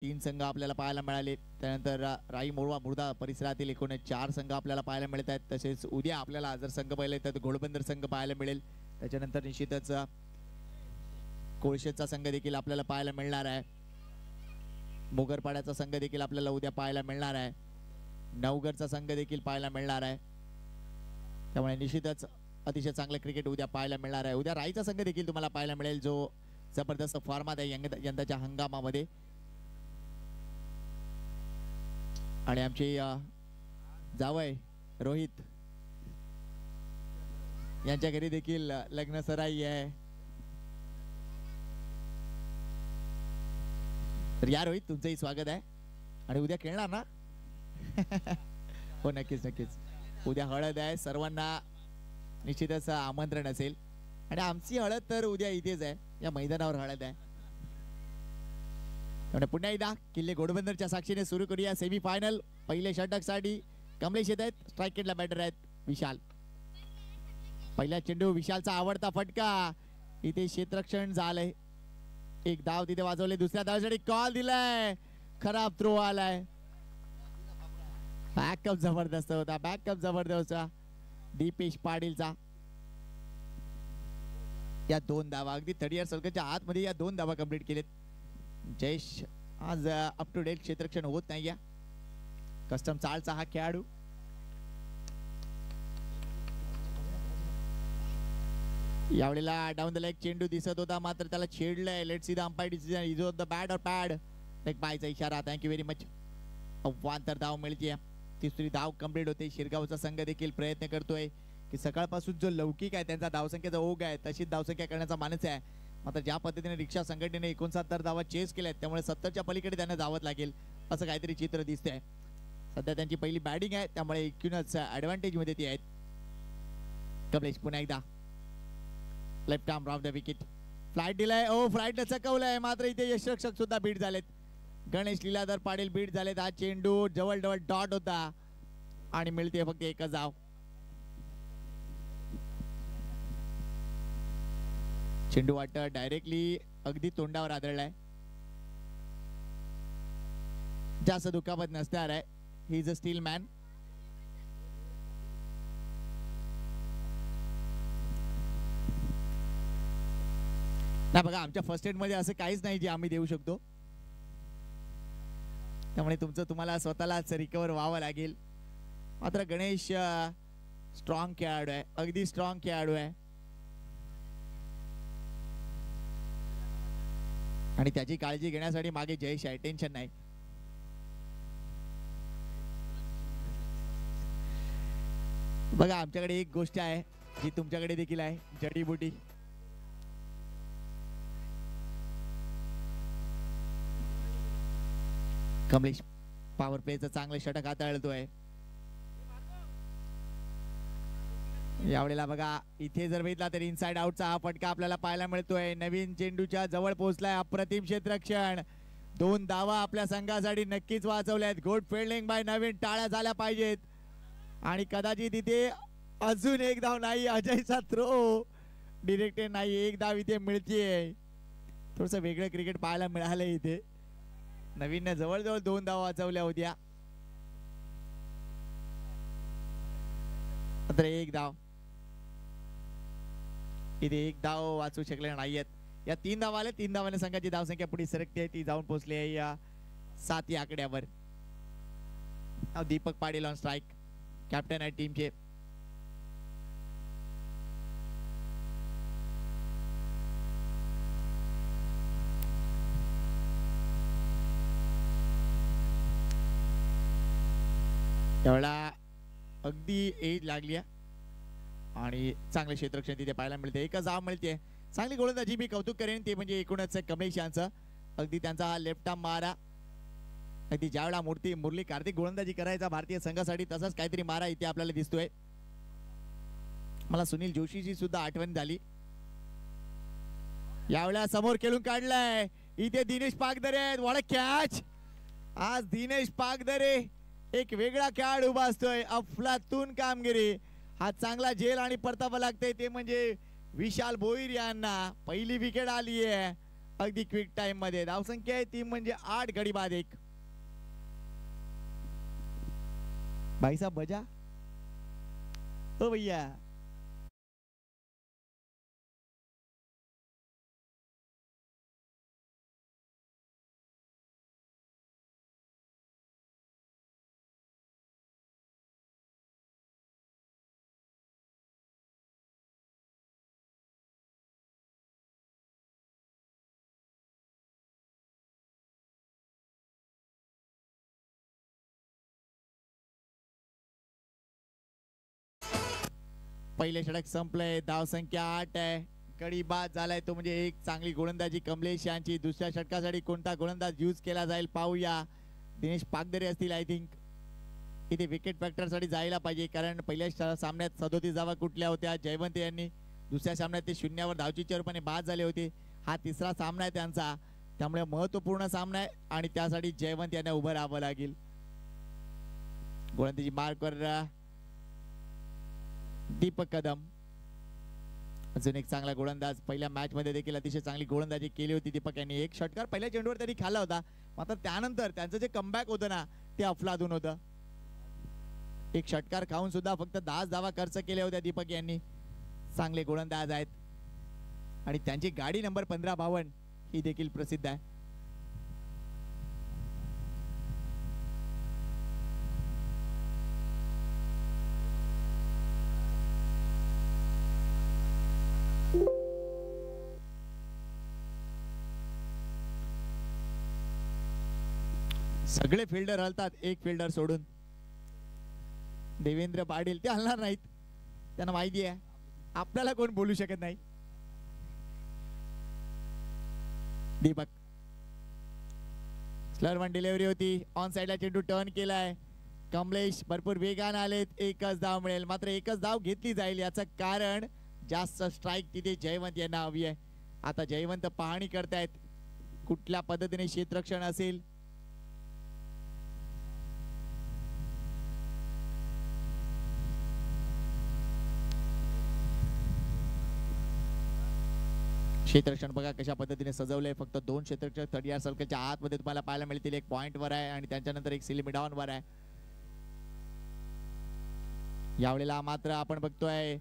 3 संघ आपल्याला पाहायला मिळाले. त्यानंतर राई मोरवा मुर्दा परिसरातील एकूण 4 संघ आपल्याला पाहायला मिळत आहेत. तसेच उद्या आपल्याला जर संघ पाहिले तर घोडबंदर संघ पाहायला मिळेल. त्याच्यानंतर निश्चितच कोळशेचा संघ देखील आपल्याला पाहायला मिळणार आहे. मोगरपाड्याचा संघ देखील आपल्याला उद्या पाहायला मिळणार आहे. नवगरचा संघ देखील पाहायला मिळणार आहे. त्यामुळे निश्चितच अतिशय चांगलं क्रिकेट उद्या पाहायला मिळणार आहे. उद्या राईचा संघ देखील तुम्हाला पाहायला मिळेल जो जबरदस्त फॉर्मात आहे यंदाच्या हंगामामध्ये. आणि आमची जावई रोहित यांच्या घरी देखील लग्न सराई आहे. तर या रोहित तुमचंही स्वागत आहे. आणि उद्या खेळणार ना? हो नक्कीच नक्कीच. उद्या हळद आहे. सर्वांना निश्चितच आमंत्रण असेल. आणि आमची हळद तर उद्या इथेच आहे, या मैदानावर हळद आहे. त्यामुळे पुन्हा एकदा किल्ले घोडबंदरच्या साक्षीने सुरू करूया सेमी फायनल. पहिले षटकसाठी कमलेश येत आहेत. स्ट्राईक केटला बॅटर आहेत विशाल. पहिला चेंडू विशालचा आवडता फटका. इथे क्षेत्ररक्षण झालंय. एक धाव तिथे वाजवले. दुसऱ्या धावासाठी कॉल दिलाय. खराब थ्रो आलाय. बॅकअप जबरदस्त होता. बॅकअप जबरदस्त होता दीपेश पाटीलचा. या 2 धावा अगदी 30 सर्कलच्या आतमध्ये या 2 धावा कंप्लीट केलेत. जयेश आज अप टू डेट क्षेत्ररक्षण होत नाही. या कस्टम चालचा हा खेळाडू. यावेळेला डाऊन द लेग चेंडू दिसत होता, मात्र त्याला छेडलंय. Let see the umpire decision. Is off the bat और पॅड. एक बायचा इशारा. Thank you very much. अव्वांतर धाव मिळते. तिसरी धाव कंप्लीट होते. शिरगावचा संघ देखील प्रयत्न करतोय की सकाळपासून जो लौकिक आहे त्यांचा धावसंख्येचा ओघ आहे तशीच धावसंख्या करण्याचा मानस आहे. मात्र ज्या पद्धतीने रिक्षा संघटनेने 69 धावा चेस केल्यात त्यामुळे 70च्या पलीकडे त्यांना धावत लागेल असं काहीतरी चित्र दिसतंय. सध्या त्यांची पहिली बॅटिंग आहे त्यामुळे एकूणच ऍडव्हान्टेज मध्ये ती आहेत. कमलेश पुन्हा एकदा left arm of the wicket. Flight दिलाय. ओ फ्लाइटला चकवलंय, मात्र इथे यशरक्षक सुद्धा बीट झालेत. गणेश लीलाधर पाटील बीट झालेत. हा चेंडू जवळ जवळ डॉट होता आणि मिळते फक्त एकच धाव. चेंडू वाटतं डायरेक्टली अगदी तोंडावर आदळलाय. जास्त दुखापत नसणार आहे. He is a steel man. नाही बघा, आमच्या फर्स्ट एड मध्ये असं काहीच नाही जे आम्ही देऊ शकतो. त्यामुळे तुम्हाला स्वतःलाच रिकवर व्हावं लागेल. मात्र गणेश स्ट्रॉंग खेळाडू आहे, अगदी स्ट्रॉंग खेळाडू आहे. आणि त्याची काळजी घेण्यासाठी मागे जयेश आहे. टेन्शन नाही. बघा आमच्याकडे एक गोष्ट आहे जी तुमच्याकडे देखील आहे, जडीबुटी. कमलेश पॉवर प्लेचं चांगलं षटक हाताळतोय. यावेळेला बघा इथे जर बघितला तर इनसाइड आउटचा हा फटका आपल्याला पाहायला मिळतोय. नवीन चेंडूच्या जवळ पोहोचलाय. अप्रतिम क्षेत्ररक्षण. 2 धावा आपल्या संघासाठी नक्कीच वाचवल्यात. गुड फिल्डिंग बाय नवीन. टाळ्या झाल्या पाहिजेत. आणि कदाचित इथे अजून एक धाव नाही. अजयचा थ्रो डिरेक्टेड नाही. एक धाव इथे मिळतीये. थोडस वेगळं क्रिकेट पाहायला मिळालंय इथे. नवीन जवळजवळ 2 धावा वाचवल्या होत्या. मात्र एक धाव इथे एक धाव वाचू शकले नाहीयेत. या 3 धावा आल्या. 3 धावाने संघाची धावसंख्या पुढे सरकते. ती जाऊन पोहोचली आहे या 7 या आकड्यावर. Deepak Patil on strike, captain आहे टीमचे. त्यावेळेला अगदी एज लागली आणि चांगले क्षेत्ररक्षण तिथे पाहायला मिळते. एकच धाव मिळते. चांगली गोलंदाजी मी कौतुक करेन ते म्हणजे एकूणच कमलेश यांचं. अगदी त्यांचा हा लेफ्ट आर्म मारा, अगदी ज्यावेळेला मुरली कार्तिक गोलंदाजी करायचा भारतीय संघासाठी तसाच काहीतरी मारा इथे आपल्याला दिसतोय. मला सुनील जोशीची सुद्धा आठवण झाली. यावेळेला समोर खेळून काढलाय. इथे दिनेश पागदरे आहेत. What a catch. आज दिनेश पागदरे एक वेगळा खेळाडू उभा असतोय. अफलातून कामगिरी. हा चांगला झेल आणि परतावा लागतंय ते म्हणजे विशाल भोईर यांना. पहिली विकेट आली आहे अगदी क्विक टाइम मध्ये धावसंख्या आहे ती म्हणजे 8 गडी बाद 1. भाई साहब बजा ओ भैया. पहिले षटक संपलंय. धावसंख्या 8 आहे. गडी बाद झालाय तो म्हणजे एक चांगली गोलंदाजी कमलेश यांची. दुसऱ्या षटकासाठी कोणता गोलंदाज यूज केला जाईल पाहूया. दिनेश पागदरे असतील आय थिंक. इथे विकेट फॅक्टर साठी जायला पाहिजे कारण पहिल्या सामन्यात 37 धावा कुठल्या होत्या जयवंत यांनी. दुसऱ्या सामन्यात ते शून्यावर धावचीचेवरपणे बाद झाले होते. हा तिसरा सामना आहे त्यांचा त्यामुळे महत्वपूर्ण सामना आहे आणि त्यासाठी जयवंत यांना उभं राहावं लागेल. गोलंदाजी मार्कवर दीपक कदम अजून एक चांगला गोलंदाज. पहिल्या मॅच मध्ये देखील अतिशय चांगली गोलंदाजी केली होती दीपक यांनी. एक षटकार पहिल्या चेंडूवर त्यांनी खाल्ला होता मात्र त्यानंतर त्यांचं जे कमबॅक होतं ना ते अफलातून होतं. एक षटकार खाऊन सुद्धा फक्त 10 धावा खर्च केल्या होत्या दीपक यांनी. चांगले गोलंदाज आहेत आणि त्यांची गाडी नंबर 1552 ही देखील प्रसिद्ध आहे. सगळे फिल्डर हलतात एक फिल्डर सोडून. देवेंद्र पाटील ते हलणार नाहीत. त्यांना माहिती आहे आपल्याला कोण बोलू शकत नाही. दीपक स्लर वन डिलिव्हरी होती. ऑन साइडला चेंडू टर्न केलाय. कमलेश भरपूर वेगाने आलेत. एकच धाव मिळेल मात्र एकच धाव घेतली जाईल याचं कारण जास्त स्ट्राईक तिथे जयवंत यांना हवी आहे. आता जयवंत पाहणी करतायत कुठल्या पद्धतीने क्षेत्ररक्षण असेल. क्षेत्ररक्षण बघा कशा पद्धतीने सजवलंय. फक्त 2 क्षेत्ररक्षक 30 सर्कलच्या आतमध्ये तुम्हाला पाहायला मिळतील. एक पॉइंट वर आहे आणि त्यांच्यानंतर एक सिलिमिडॉन वर आहे. यावेळेला मात्र आपण बघतोय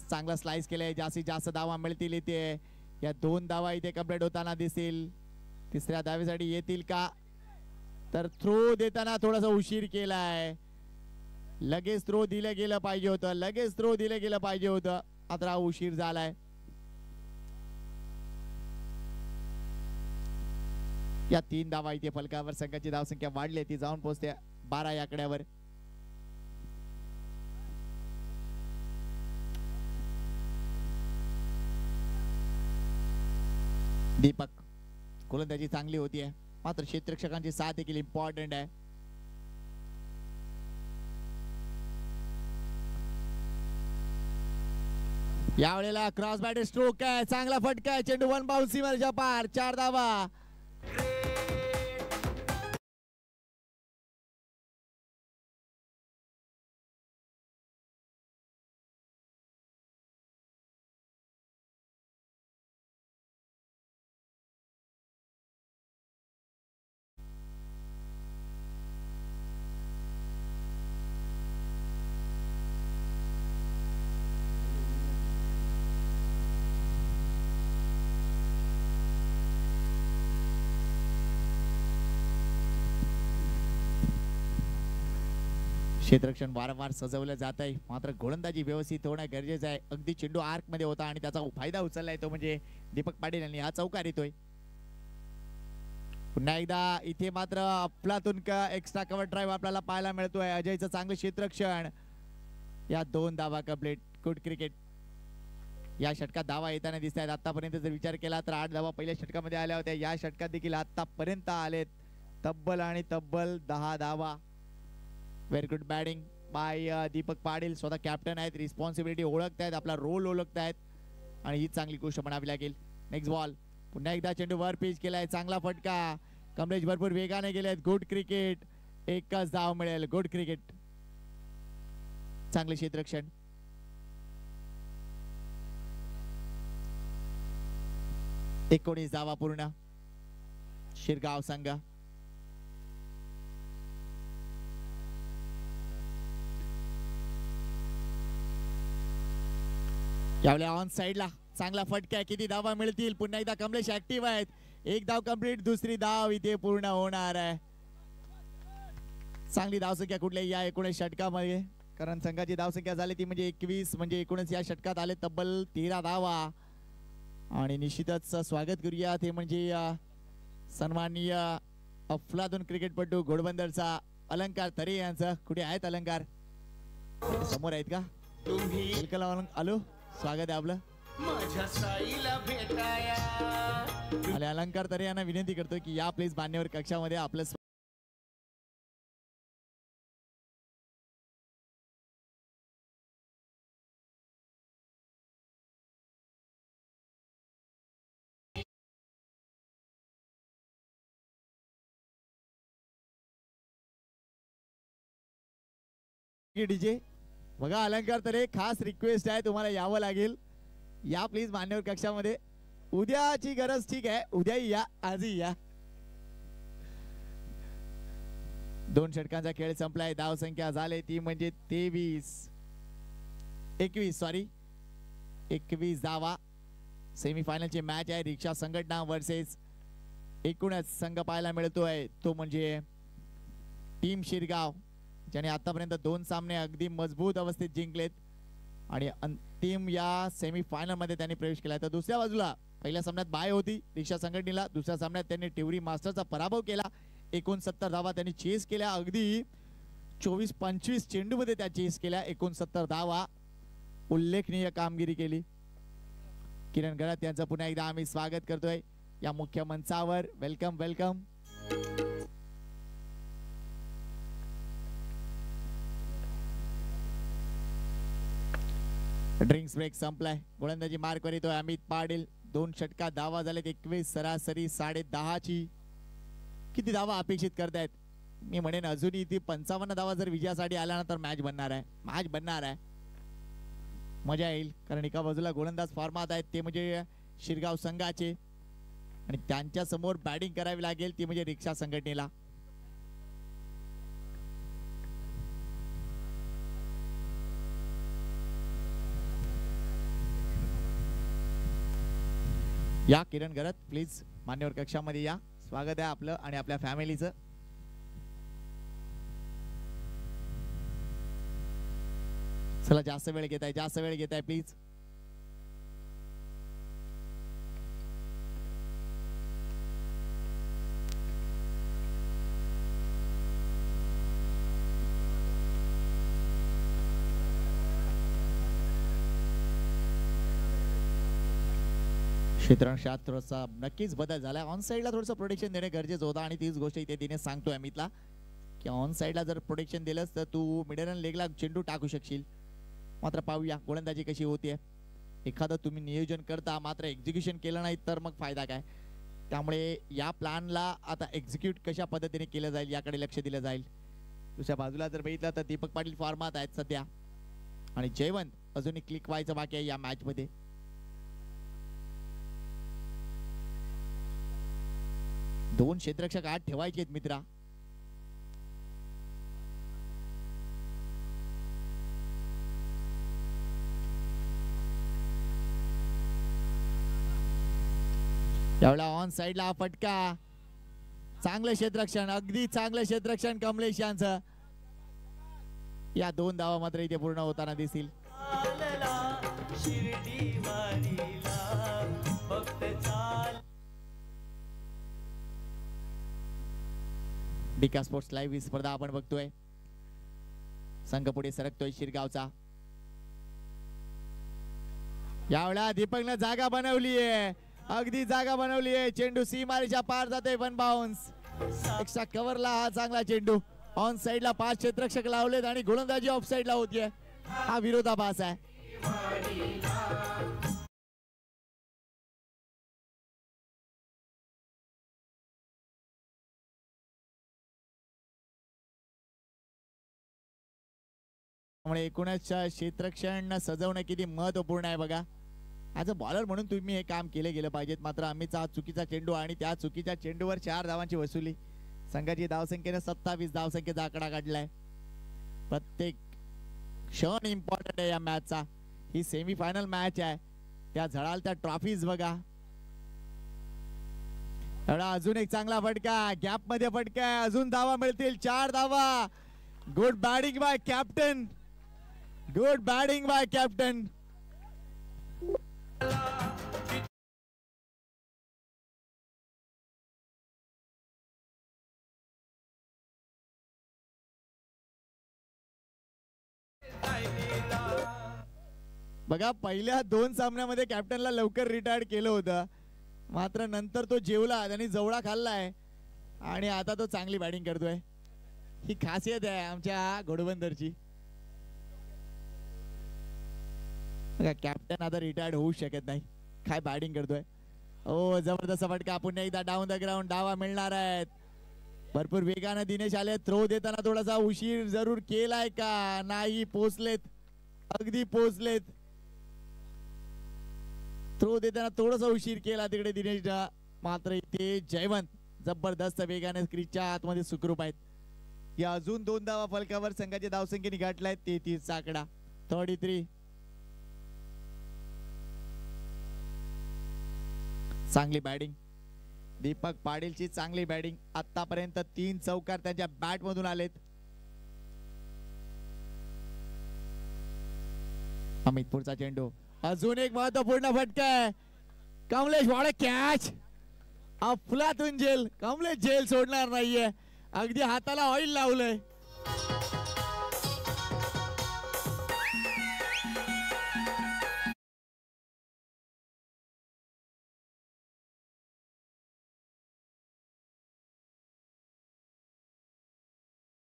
चांगला स्लाइस केलंय. जास्तीत जास्त धावा मिळतील इथे. या 2 धावा इथे कंप्लीट होताना दिसतील. तिसऱ्या धावेसाठी येतील का तर थ्रो देताना थोडासा उशीर केलाय. लगेच थ्रो दिलं गेलं पाहिजे होतं. लगेच थ्रो दिलं गेलं पाहिजे होतं. आता उशीर झालाय. या 3 धावा इथे फलकावर संघाची धावसंख्या वाढली. ती जाऊन पोहोचते 12 या आकड्यावर. दीपक गोलंदाजी चांगली होती आहे मात्र क्षेत्ररक्षकांची साथ देखील इम्पॉर्टंट आहे. यावेळेला क्रॉस बॅटर स्ट्रोक आहे. चांगला फटका आहे. चेंडू 1 बाउन्सी वरच्या पार. 4 धावा. क्षेत्ररक्षण वारंवार सजवलं जात आहे मात्र गोलंदाजी व्यवस्थित होणं गरजेचं आहे. अगदी चेंडू आर्क मध्ये होता आणि त्याचा फायदा उचललाय तो म्हणजे दीपक पाटील यांनी. हा चौकार येतोय. पुन्हा एकदा इथे मात्र अफलातून का एक्स्ट्रा कव्हर ड्राईव्ह आपल्याला पाहायला मिळतोय. अजयचं चांगलं क्षेत्ररक्षण. या 2 धावा कंप्लीट. Good cricket. या षटकात धावा येताना दिसत आहेत. आतापर्यंत जर विचार केला तर 8 धावा पहिल्या षटकामध्ये आल्या होत्या. या षटकात देखील आतापर्यंत आलेत तब्बल 10 धावा. Very good batting by Deepak Patil. स्वतः कॅप्टन आहेत. रिस्पॉन्सिबिलिटी ओळखतायत. आपला रोल ओळखतायत आणि ही चांगली गोष्ट म्हणावी लागेल. Next ball. पुन्हा एकदा चेंडू वर पिच केलाय. चांगला फटका. कमलेश भरपूर वेगाने गेलेत. Good cricket. एकच धाव मिळेल. Good cricket. चांगले क्षेत्ररक्षण. एकोणीस धावा पूर्ण. शिरगाव संघ. यावेळी ऑन साइडला चांगला फटका. किती धावा मिळतील? पुन्हा एकदा कमलेश ऍक्टिव्ह आहेत. एक धाव कंप्लीट, दुसरी धाव इथे पूर्ण होणार आहे. चांगली धावसंख्या कुठल्या या 19 षटकामध्ये, कारण संघाची धावसंख्या झाली ती म्हणजे 21, म्हणजे 19 या षटकात आले तब्बल 13 धावा. आणि निश्चितच स्वागत करूया ते म्हणजे सन्माननीय अफलातून क्रिकेटपटू घोडबंदरचा अलंकार तरे यांचं. कुठे आहेत अलंकार? समोर आहेत का? आलो, स्वागत आहे आपलं. आणि अलंकार तरे यांना विनंती करतो की या प्लीज मान्यवर कक्षामध्ये आपलं डीजे बघा. अलंकार तरे खास रिक्वेस्ट आहे, तुम्हाला यावं लागेल. या प्लीज मान्यवर कक्षामध्ये. उद्याची गरज ठीक आहे, उद्याही या, आजही या. 2 षटकांचा खेळ संपलाय. धाव संख्या झाले ती म्हणजे 21 धावा. सेमीफायनलची मॅच आहे. रिक्षा संघटना वर्सेस एकूणच संघ पाहायला मिळतोय तो म्हणजे टीम शिरगाव, ज्याने आतापर्यंत 2 सामने अगदी मजबूत अवस्थेत जिंकलेत आणि अंतिम या सेमीफायनल मध्ये त्यांनी प्रवेश केला. तर दुसऱ्या बाजूला पहिल्या सामन्यात बाय होती रिक्षा संघटनेला. दुसऱ्या सामन्यात त्यांनी टिवरी मास्टरचा पराभव केला. 69 धावा त्यांनी चेस केल्या. अगदी 24-25 चेंडूमध्ये त्या चेस केल्या. 69 धावा. उल्लेखनीय कामगिरी केली. किरण गरात यांचं पुन्हा एकदा आम्ही स्वागत करतोय या मुख्य मंचावर. Welcome welcome. ड्रिंक्स ब्रेक संपलाय. गोलंदाजी मार्कवर येतोय अमित पाटील. 2 षटकात धावा झालेत 21, सरासरी 10.5ची. किती धावा अपेक्षित करतायत? मी म्हणेन अजूनही ती 55 धावा जर विजयासाठी आल्यानंतर मॅच बनणार आहे. मजा येईल, कारण एका बाजूला गोलंदाज फॉर्मात आहेत ते म्हणजे शिरगाव संघाचे, आणि त्यांच्या समोर बॅटिंग करावी लागेल ती म्हणजे रिक्षा संघटनेला. या किरण गरत प्लीज मान्यवर कक्षामध्ये या. स्वागत आहे आपलं आणि आपल्या फॅमिलीचं. चला, जास्त वेळ घेताय प्लीज. क्षेत्ररक्षणात थोडासा नक्कीच बदल झाला. ऑन साइडला थोडंसं प्रोटेक्शन देणे गरजेचं होतं, आणि तीच गोष्ट इथे तिने सांगतोय अमितला की ऑन साइडला जर प्रोटेक्शन दिलंस तर तू मिडल लेगला चेंडू टाकू शकशील. मात्र पाहूया गोलंदाजी कशी होतीये. एखादं तुम्ही नियोजन करता मात्र एक्झिक्युशन केलं नाही तर मग फायदा काय? त्यामुळे या प्लॅनला आता एक्झिक्यूट कशा पद्धतीने केलं जाईल याकडे लक्ष दिलं जाईल. दुसऱ्या बाजूला जर बघितलं तर दीपक पाटील फॉर्मात आहेत सध्या, आणि जयवंत अजूनही क्लिक व्हायचं बाकी आहे या मॅच मध्ये. दोन क्षेत्ररक्षक आत ठेवायचे आहेत मित्रा. यावेळेला ऑन साइडला हा फटका. चांगलं क्षेत्ररक्षण, अगदी चांगलं क्षेत्ररक्षण कमलेश यांचं. या 2 धावा मात्र इथे पूर्ण होताना दिसतील. डिका स्पोर्ट्स लाईव्ह ही स्पर्धा आपण बघतोय. संघ पुढे सरकतोय शिरगावचा. यावेळेला दीपकनं जागा बनवलीये, अगदी जागा बनवलीये. चेंडू सीमारेषा पार जातोय. 1 बाउन्स. एक्स्ट्रा कव्हरला हा चांगला चेंडू. ऑन साइडला 5 क्षेत्ररक्षक लावलेत आणि गोलंदाजी ऑफ साइडला होतीये. हा विरोधाभास आहे. त्यामुळे एकूणच क्षेत्ररक्षण सजवणं किती महत्वपूर्ण आहे बघा. ॲज अ बॉलर म्हणून तुम्ही हे काम केले गेलं पाहिजेत. मात्र अमितचा हा चुकीचा चेंडू आणि त्या चुकीच्या चेंडूवर 4 धावांची वसुली. संघाची धावसंख्येने 27 धावसंख्येचा आकडा काढलाय. प्रत्येक क्षण इम्पॉर्टंट आहे या मॅचचा. ही सेमीफायनल मॅच आहे. त्या झळाळत्या ट्रॉफीज बघा. एवढा अजून एक चांगला फटका, गॅप मध्ये फटका, अजून धावा मिळतील. 4 धावा. Good batting by captain, good batting by captain. बघा पहिल्या 2 सामन्यामध्ये कॅप्टनला लवकर रिटायर्ड केलं होतं. मात्र नंतर तो जेवला, त्यांनी जवळा खाल्लाय आणि आता तो चांगली बॅटिंग करतोय. ही खासियत आहे आमच्या घोडबंदरची. बघा कॅप्टन आता रिटायर्ड होऊ शकत नाही. काय बॅटिंग करतोय. ओ जबरदस्त फटका. पुन्हा एकदा डाऊन द ग्राउंड. डावा मिळणार आहेत. भरपूर वेगाने दिनेश आले. थ्रो देताना थोडासा उशीर जरूर केलाय का नाही. पोचलेत, अगदी पोचलेत. थ्रो देताना थोडासा उशीर केला तिकडे दिनेशला. मात्र इथे जयवंत जबरदस्त वेगाने क्रीजच्या आतमध्ये सुखरूप आहेत. या अजून 2 धावा फलकावर संघाच्या धावसंख्येने गाठलाय 33 चा आकडा. 33. चांगली बॅटिंग दीपक पाटीलची, चांगली बॅटिंग. आतापर्यंत 3 चौकार त्यांच्या बॅट मधून आलेत. अमितपूरचा चेंडू. अजून एक महत्वपूर्ण फटका आहे. कमलेश वाडे कॅच. अफलातून जेल. कमलेश जेल सोडणार नाहीये. अगदी हाताला ऑइल लावलंय.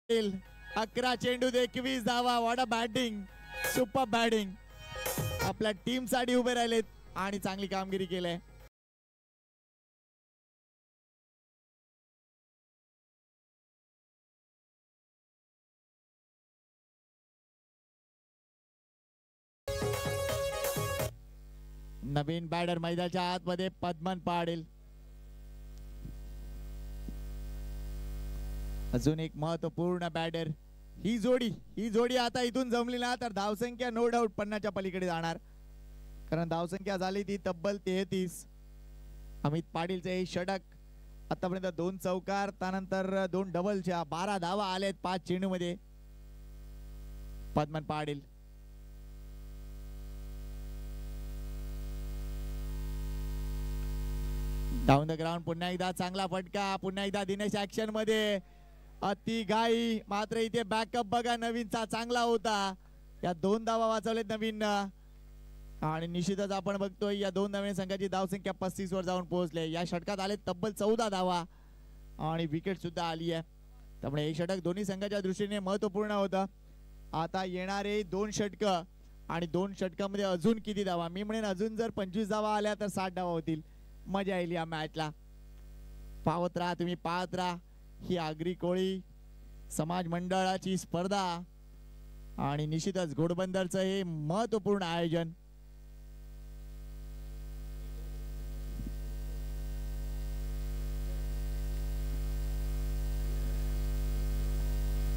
पाटील 11 चेंडूत 21 धावा. What a batting, super batting. आपल्या टीम साठी उभे राहिलेत आणि चांगली कामगिरी केली. नवीन बॅटर मैदानाच्या आतमध्ये पद्मन पाटील. अजून एक महत्वपूर्ण बॅटर. ही जोडी आता इथून जमली ना तर धावसंख्या नो डाऊट 50च्या पलीकडे जाणार. कारण धावसंख्या झाली ती तब्बल 33. अमित पाटीलचे हे षटक. आतापर्यंत 2 चौकार, त्यानंतर 2 डबलच्या 12 धावा आल्यात 5 चेंडू मध्ये. Padman Patil. Down the ground. पुन्हा एकदा चांगला फटका. पुन्हा एकदा दिनेश ऍक्शन मध्ये. अति घाई. मात्र इथे बॅकअप बघा नवीनचा चांगला होता. या 2 धावा वाचवलेत नवीन. आणि निश्चितच आपण बघतोय या 2 धावांनी संघाची धावसंख्या 35 वर जाऊन पोहोचले. या षटकात आले तब्बल 14 धावा आणि विकेट सुद्धा आली आहे. त्यामुळे हे षटक दोन्ही संघाच्या दृष्टीने महत्वपूर्ण होतं. आता येणारे 2 षटक आणि 2 षटकामध्ये अजून किती धावा. मी म्हणेन अजून जर 25 धावा आल्या तर 60 धावा होतील. मजा येईल या मॅचला. पाहत राहा, तुम्ही पाहत राहा. ही आगरी कोळी समाज मंडळाची स्पर्धा आणि निश्चितच घोडबंदरचं हे महत्वपूर्ण आयोजन.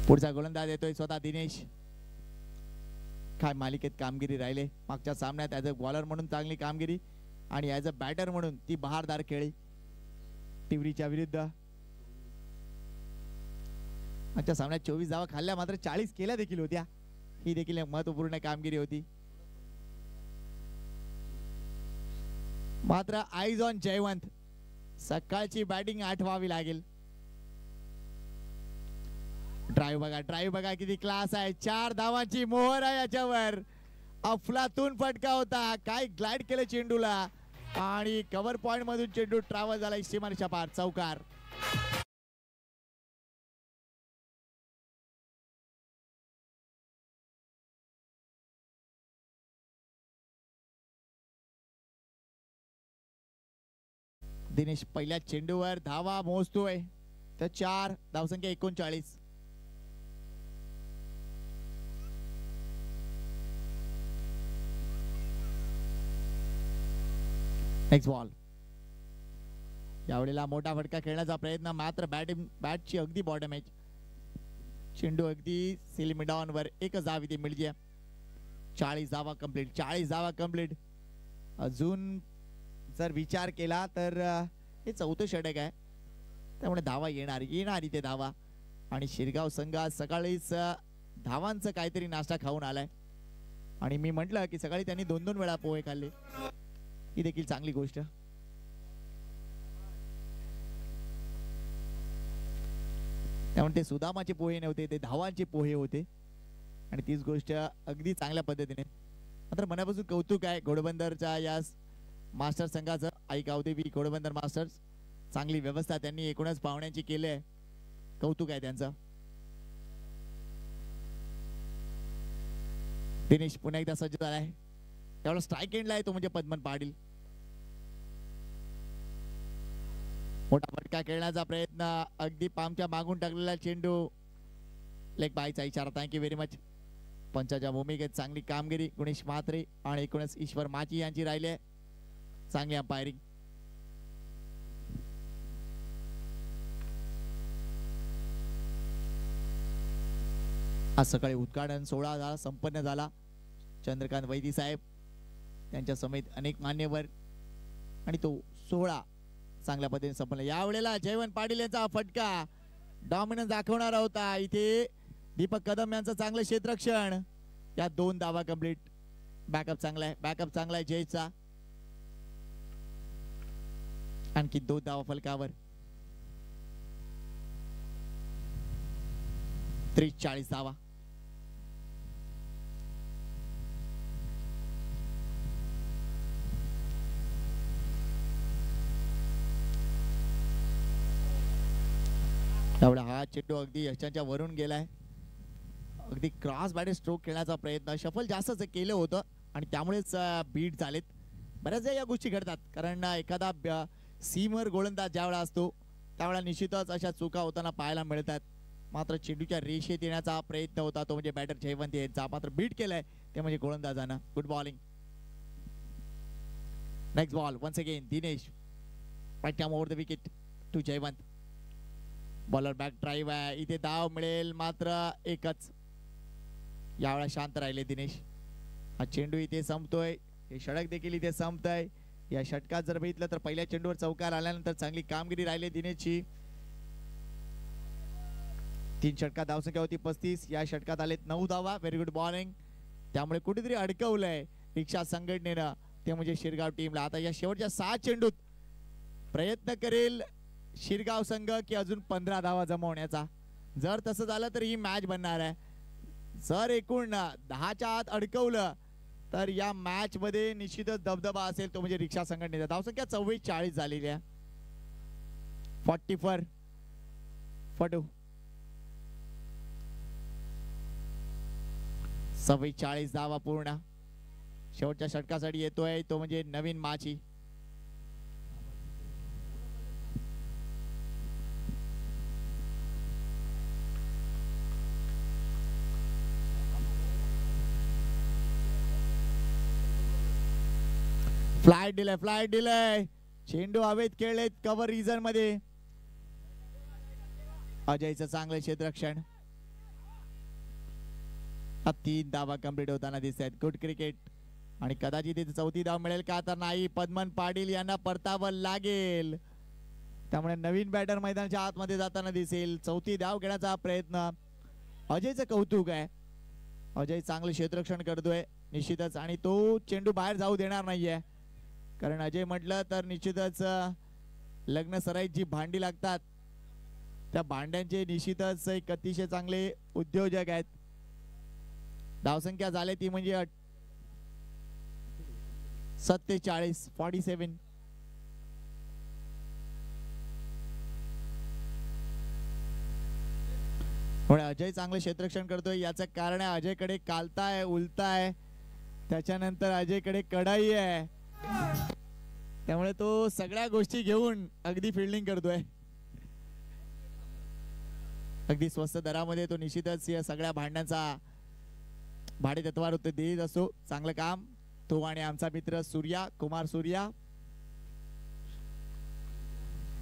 पुढचा गोलंदाज येतोय स्वतः दिनेश. काय मालिकेत कामगिरी राहिले. मागच्या सामन्यात ॲज अ बॉलर म्हणून चांगली कामगिरी आणि ॲज अ बॅटर म्हणून ती बहारदार खेळी तिवरीच्या विरुद्ध. आजच्या सामन्यात 24 धावा खाल्ल्या, मात्र 40 केल्या देखील होत्या. ही देखील महत्वपूर्ण कामगिरी होती. मात्र आईज ऑन जयवंत. सकाळची बॅटिंग आठवावी लागेल. ड्राईव्ह बघा किती क्लास आहे. 4 धावांची मोहर आहे याच्यावर. अफलातून फटका होता. काय ग्लाइड केलं चेंडूला आणि कव्हर पॉइंट मधून चेंडू ट्रॅव्हल झाला सीमारेषा पार. चौकार. दिनेश पहिल्या चेंडूवर धावा मोजतोय. तर 4 धावसंख्या 39. Next ball. यावेळेला मोठा फटका खेळण्याचा प्रयत्न, मात्र बॅटची अगदी बॉटम एज. चेंडू अगदी सिलिमिडॉन वर. एकच धाव इथे मिळते. 40 धावा कंप्लीट. 40 धावा कंप्लीट. अजून जर विचार केला तर हे चौथं षटक आहे, त्यामुळे धावा येणार इथे धावा. आणि शिरगाव संघ सकाळीच धावांचं काहीतरी नाश्ता खाऊन आलाय. आणि मी म्हटलं की सकाळी त्यांनी 2-2 वेळा पोहे खाल्ले, ही देखील चांगली गोष्ट. त्यामुळे ते सुदामाचे पोहे नव्हते, ते धावांचे पोहे होते. आणि तीच गोष्ट अगदी चांगल्या पद्धतीने. मात्र मनापासून कौतुक आहे घोडबंदरच्या या मास्टर संघाचं. आई गावदेवी घोडबंदर मास्टर्स, चांगली व्यवस्था त्यांनी एकूणच पाहुण्यांची केली आहे. कौतुक आहे त्यांचं. दिनेश पुन्हा एकदा सज्ज झालाय. त्यावेळेला स्ट्राईक एंडला आहे तो म्हणजे पद्मन पाटील. मोठा फटका खेळण्याचा प्रयत्न, अगदी पामच्या मागून टाकलेला चेंडू. लेग बायचा इशारा. Thank you very much. पंचाच्या भूमिकेत चांगली कामगिरी गुणेश म्हात्रे आणि एकूणच ईश्वर माची यांची राहिली आहे. चांगली अंपायरिंग. आज सकाळी उद्घाटन सोहळा झाला, संपन्न झाला. चंद्रकांत वैदी साहेब त्यांच्या समेत अनेक मान्यवर, आणि तो सोहळा चांगल्या पद्धतीने संपन्न. यावेळेला जयवंत पाटील यांचा फटका डॉमिनन्स दाखवणारा होता. इथे दीपक कदम यांचं चांगलं क्षेत्ररक्षण. या 2 धावा कंप्लीट. बॅकअप चांगला आहे जयचा. आणखी 2 धावा फलकावर. 40 धावा. त्यामुळे हा चेंडू अगदी यशांच्या वरून गेलाय. अगदी क्रॉस बॅट स्ट्रोक खेळण्याचा प्रयत्न, शफल जास्तच केलं होतं आणि त्यामुळेच बीट झालेत. बऱ्याचदा या गोष्टी घडतात, कारण एखादा सीमर गोलंदाज ज्यावेळा असतो त्यावेळेला निश्चितच अशा चुका होताना पाहायला मिळतात. मात्र चेंडूच्या रेषेत येण्याचा प्रयत्न होता तो म्हणजे बॅटर जयवंत यांचा, मात्र बीट केलाय ते म्हणजे गोलंदाजानं. Good bowling. Next ball once again Dinesh. Right arm over the wicket to Jaywant. Bowler back drive आहे, इथे धाव मिळेल मात्र एकच. यावेळा शांत राहिले दिनेश. हा चेंडू इथे संपतोय, हे षटक देखील इथे संपतंय. या षटकात जर बघितलं तर पहिल्या चेंडूवर चौकार आल्यानंतर चांगली कामगिरी राहिली दिनेशची. 3 षटकात धावसंख्या होती 35, या षटकात आलेत 9 धावा. Very good bowling. त्यामुळे कुठेतरी अडकवलंय रिक्षा संघटनेनं, ते म्हणजे शिरगाव टीमला. आता या शेवटच्या 6 चेंडूत प्रयत्न करेल शिरगाव संघ की अजून 15 धावा जमवण्याचा. जर तसं झालं तर ही मॅच बनणार आहे. जर एकूण 10च्या आत अडकवलं तर या मॅच मध्ये निश्चितच दबदबा असेल तो म्हणजे रिक्षा संघटनेचा. धावसंख्या 44 झालेली आहे. 44 फटू 44 धावा पूर्ण. शेवटच्या षटकासाठी येतोय तो म्हणजे नवीन माची. फ्लाइट दिलाय. चेंडू हवेत खेळलेत कव्हर रिजन मध्ये. अजयचं चांगलं क्षेत्ररक्षण. 3 धावा कंप्लीट होताना दिसत आहेत. Good cricket. आणि कदाचित इथे 4थी धाव मिळेल का तर नाही. पद्मन पाटील यांना परतावं लागेल, त्यामुळे नवीन बॅटर मैदानाच्या आतमध्ये जाताना दिसेल. 4थी धाव घेण्याचा प्रयत्न. अजयचं कौतुक आहे, अजय चांगलं क्षेत्ररक्षण करतोय निश्चितच. आणि तो चेंडू बाहेर जाऊ देणार नाहीये, कारण अजय म्हटलं तर निश्चितच लग्न सराईत जी भांडी लागतात त्या भांड्यांचे निश्चितच एक अतिशय चांगले उद्योजक आहेत. धावसंख्या झाली ती म्हणजे 47. अजय चांगलं क्षेत्ररक्षण करतोय, याचं कारण आहे अजयकडे कालताय उलताय, त्याच्यानंतर अजयकडे कडाई आहे, त्यामुळे तो सगळ्या गोष्टी घेऊन अगदी फिल्डिंग करतोय. अगदी स्वस्त दरामध्ये तो निश्चितच या सगळ्या भांड्यांचा भाडे तत्वावर देत असतो. चांगलं काम तो आणि आमचा मित्र सूर्या कुमार सूर्या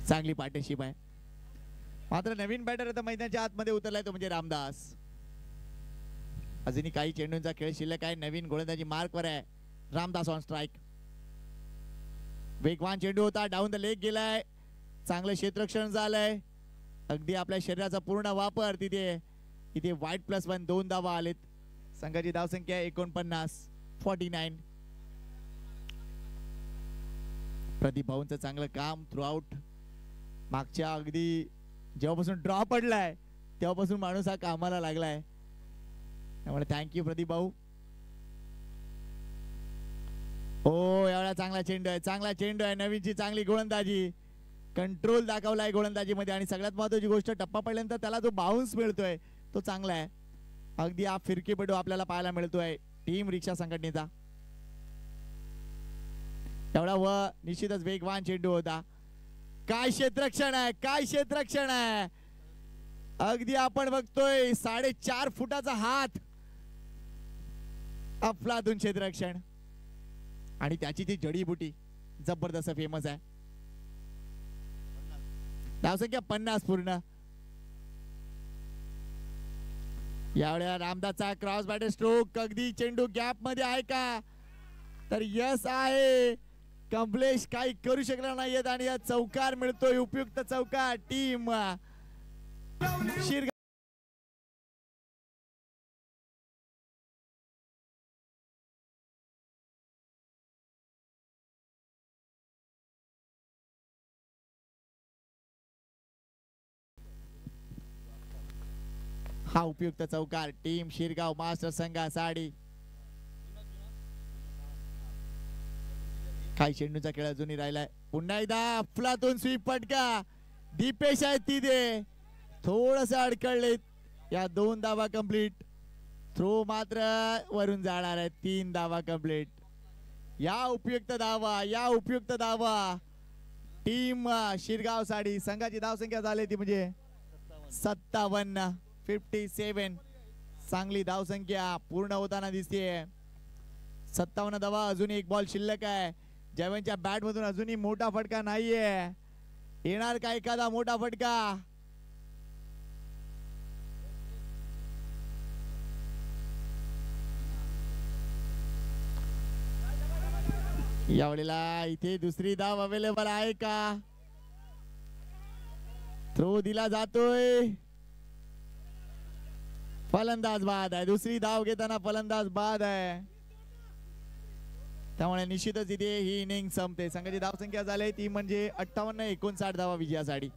चांगली पार्टनरशिप आहे. मात्र नवीन बॅटर आता मैदानाच्या आतमध्ये उतरलाय तो म्हणजे रामदास. अजूनही काही चेंडूंचा खेळ शिल्लक आहे. नवीन गोलंदाजी मार्कवर आहे. Ramdas on strike. वेगवान चेंडू होता, डाऊन द लेग गेलाय. चांगलं क्षेत्ररक्षण झालंय. अगदी आपल्या शरीराचा पूर्ण वापर. तिथे वाईट +1 2 धावा आलेत. संघाची धावसंख्या 49. प्रदीप भाऊंचं चांगलं काम थ्रू आउट. मागच्या अगदी जेव्हापासून ड्रॉ पडलाय तेव्हापासून माणूस हा कामाला लागलाय. त्यामुळे थँक्यू प्रदीप भाऊ. हो, एवढा चांगला चेंडू आहे. नवीनची चांगली गोलंदाजी. कंट्रोल दाखवलाय गोलंदाजीमध्ये आणि सगळ्यात महत्त्वाची गोष्ट टप्पा पडल्यानंतर त्याला जो बाउन्स मिळतोय तो चांगला आहे. अगदी हा फिरकीपटू आपल्याला पाहायला मिळतोय टीम रिक्षा संघटनेचा. एवढा व निश्चितच वेगवान चेंडू होता. काय क्षेत्ररक्षण आहे. अगदी आपण बघतोय 4.5 फुटाचा हात. अफलातून क्षेत्ररक्षण आणि त्याची ती जडीबुटी जबरदस्त फेमस आहे. धावसंख्या 50 पूर्ण. यावेळेला रामदासचा क्रॉस बॅटर स्ट्रोक. अगदी चेंडू गॅप मध्ये आहे का, तर यस आहे. कमलेश काही करू शकला नाहीयेत आणि या चौकार मिळतोय. उपयुक्त चौकार टीम शिरगाव. हा उपयुक्त चौकार टीम शिरगाव मास्टर संघासाठी. काही चेंडूचा खेळ अजूनही राहिलाय. पुन्हा एकदा अफलातून स्वीप फटका. दीपेश आहेत तिथे थोडस अडकळलेत. या 2 धावा कंप्लीट. थ्रो मात्र वरून जाणार आहे. 3 धावा कंप्लीट. या उपयुक्त धावा टीम शिरगाव साठी. संघाची धावसंख्या झाली ती म्हणजे 57. चांगली धावसंख्या पूर्ण होताना दिसतेय. 57 धावा. अजून एक बॉल शिल्लक आहे. जयवंतच्या बॅट मधून अजूनही मोठा फटका नाहीये. येणार का एखादा मोठा फटका. यावेळेला इथे दुसरी धाव अवेलेबल आहे का. थ्रो दिला जातोय. फलंदाज बाद आहे. दुसरी धाव घेताना फलंदाज बाद आहे. त्यामुळे निश्चितच इथे ही इनिंग संपते. संघाची धावसंख्या झाली ती म्हणजे 58-59 धावा विजयासाठी.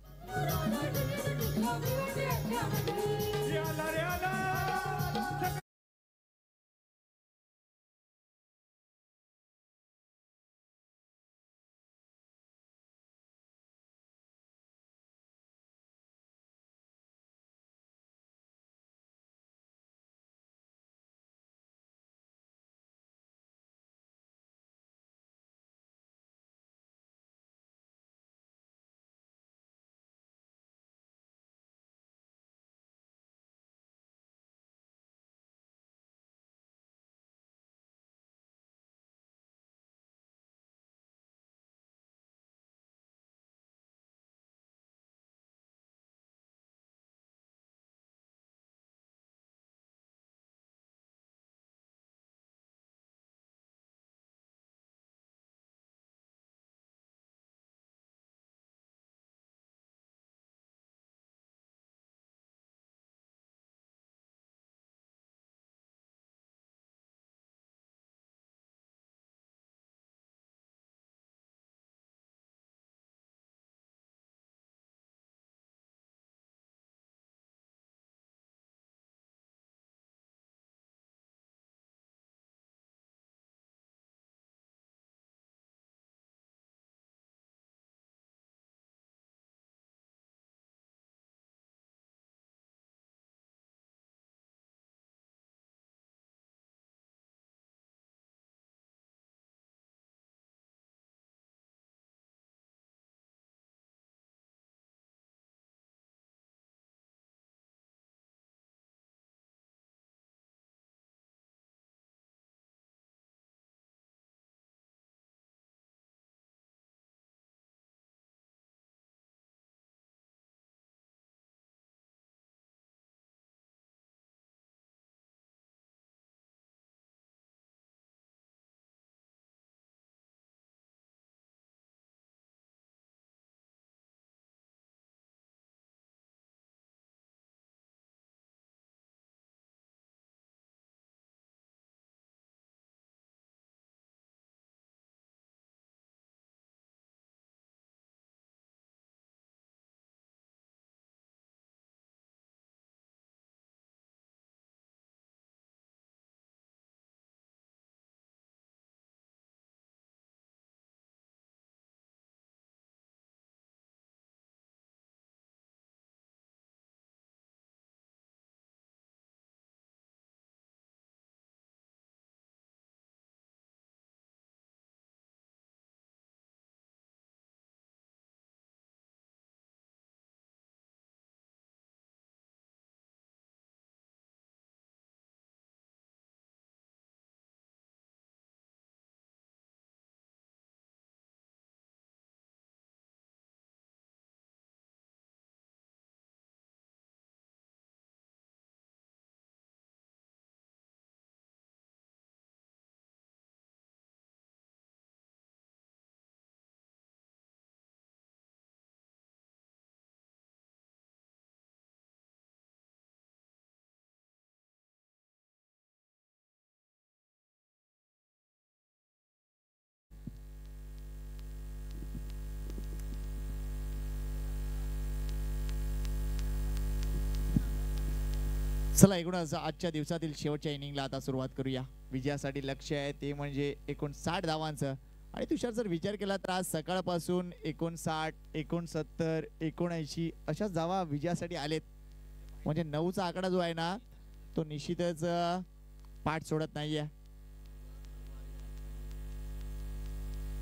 चला एकूणच आजच्या दिवसातील शेवटच्या इनिंगला आता सुरुवात करूया. विजयासाठी लक्ष्य आहे ते म्हणजे 59 धावांचं. आणि तुषार जर विचार केला तर आज सकाळपासून 59, 69, 79 अशाच धावा विजयासाठी आलेत. म्हणजे 9चा आकडा जो आहे ना तो निश्चितच पाठ सोडत नाहीये.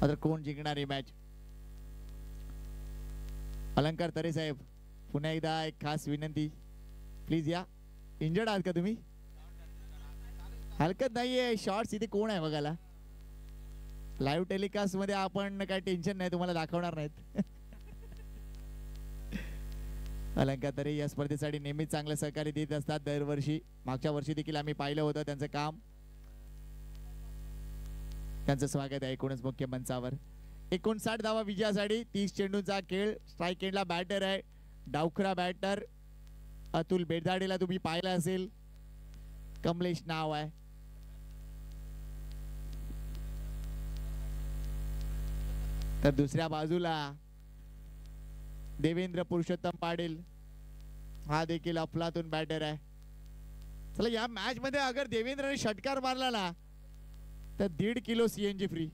आता कोण जिंकणार ही मॅच? अलंकार तरे साहेब, पुन्हा एकदा एक खास विनंती, प्लीज या. इंजर्ड आहात का तुम्ही? हरकत नाहीये. शॉर्ट्स इथे कोण आहे बघायला? लाईव्ह टेलिकास्ट मध्ये आपण काय टेन्शन नाही, तुम्हाला दाखवणार नाहीत. अलंकार तरे या स्पर्धेसाठी नेहमीच चांगलं सहकार्य देत असतात दरवर्षी. मागच्या वर्षी देखील आम्ही पाहिलं होतं त्यांचं काम. त्यांचं स्वागत आहे एकूणच मुख्य मंचावर. 59 धावा विजयासाठी. 30 चेंडूंचा खेळ. स्ट्राईक एंडला बॅटर आहे डावखुरा बॅटर अतुल बेदाडेला तुम्ही पाहिलं असेल. कमलेश नाव आहे. तर दुसऱ्या बाजूला देवेंद्र पुरुषोत्तम पाटील, हा देखील अफलातून बॅटर आहे. चला या मॅच मध्ये अगर देवेंद्रने षटकार मारला ना तर 1.5 किलो सीएनजी फ्री.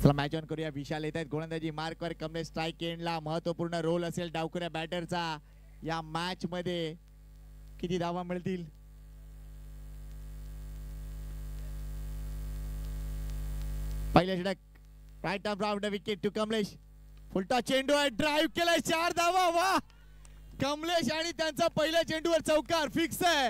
चला मॅच ऑन करूया. विशाल येत आहेत गोलंदाजी मार्कवर. कमलेश स्ट्राईक एंडला. महत्वपूर्ण रोल असेल डावखुऱ्या बॅटरचा या मॅच मध्ये. किती धावा मिळतील? पहिल्या षटक. Right arm round wicket to Kamlesh. फुलटा चेंडू आहे. ड्राईव्ह केलाय. 4 धावा. वा कमलेश आणि त्यांचा पहिल्या चेंडूवर चौकार फिक्स आहे.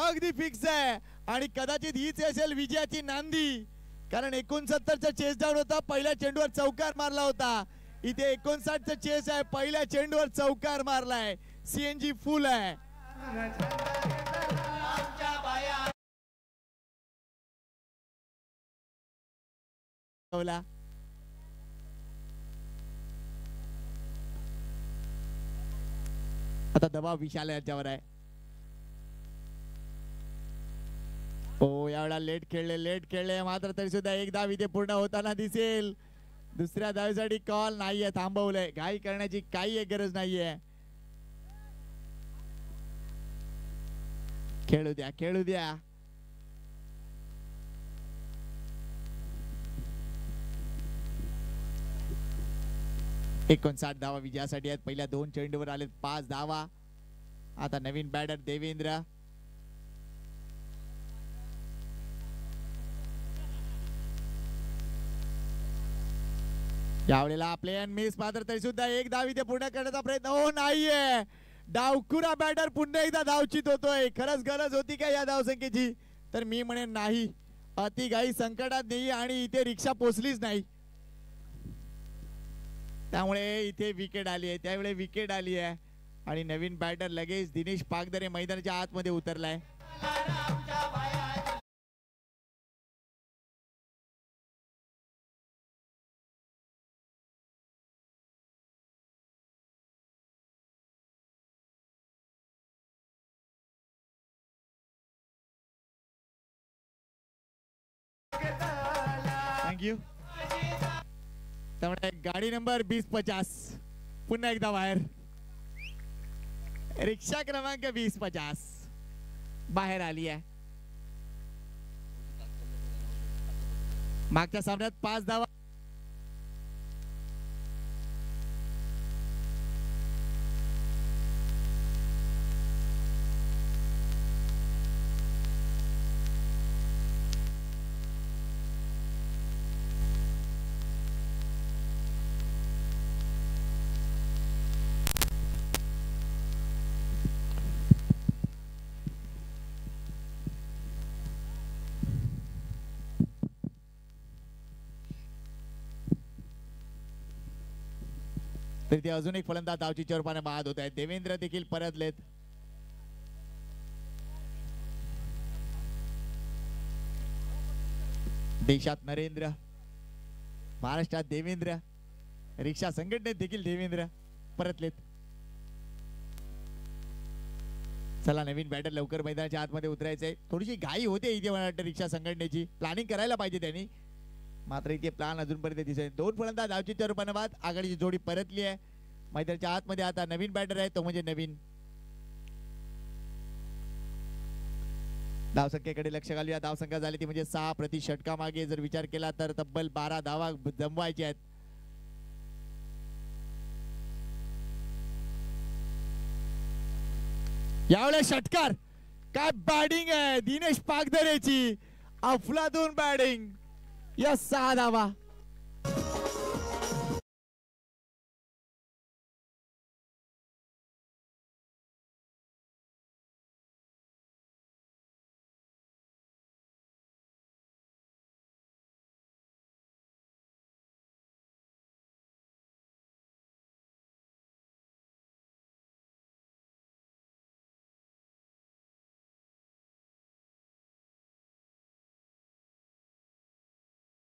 अगदी फिक्स आहे. आणि कदाचित हीच असेल विजयाची नांदी. कारण 69चा चेस डाऊन होता. पहिल्या चेंडूवर चौकार मारला होता. इथे 59चा चेस आहे. पहिल्या चेंडूवर चौकार मारलाय. सीएनजी फुल आहे. आता दबाव विशाल याच्यावर आहे. हो यावेळा लेट खेळले मात्र तरी सुद्धा एक धाव इथे पूर्ण होताना दिसेल. दुसऱ्या धावेसाठी कॉल नाहीये. थांबवलंय. घाई करण्याची काही एक गरज नाहीये. खेळू द्या. 59 धावा विजयासाठी आहेत. पहिल्या 2 चेंडूवर आलेत 5 धावा. आता नवीन बॅटर देवेंद्र. यावेळेला प्ले अँड मिस मात्र तरी सुद्धा एक धाव इथे पूर्ण करण्याचा प्रयत्न हो नाहीये. डावखुरा बॅटर पुन्हा एकदा धावचित होतोय. खरंच गरज होती का या धावसंख्येची? तर मी म्हणेन नाही. अतिघाई संकटात नाही आणि इथे रिक्षा पोचलीच नाही. त्यामुळे इथे विकेट आली आहे. त्यावेळी विकेट आली आहे आणि नवीन बॅटर लगेच दिनेश पागदरे मैदानाच्या आतमध्ये उतरलाय. थँक्यू. त्यामुळे गाडी नंबर 2050 पुन्हा एकदा बाहेर. रिक्षा क्रमांक 2050 बाहेर आली आहे. मागच्या सामन्यात 5 धावा. तर ते अजून एक फलंदाज धावचीच्या रूपाने बाद होत आहेत. देवेंद्र देखील परतलेत. देशात नरेंद्र, महाराष्ट्रात देवेंद्र, रिक्षा संघटनेत देखील देवेंद्र परतलेत. चला नवीन बॅटर लवकर मैदानाच्या आतमध्ये उतरायचंय. थोडीशी घाई होते इथे मला वाटतं रिक्षा संघटनेची. प्लॅनिंग करायला पाहिजे त्यांनी. मात्र इथे प्लॅन अजूनपर्यंत दिसेल. 2 फलंदाज धावचीच्या रूपाने बाद. आघाडीची जोडी परतली आहे मैदानाच्या आतमध्ये. आता नवीन बॅटर आहे तो म्हणजे नवीन. धावसंख्येकडे लक्ष घालूया. धावसंख्या झाली ती म्हणजे 6 प्रति षटका मागे जर विचार केला तर तब्बल 12 धावा जमवायचे आहेत. यावेळेस षटकार. काय बॅटिंग आहे दिनेश पागधरेची. अफलातून बॅटिंग. या 6 धावा.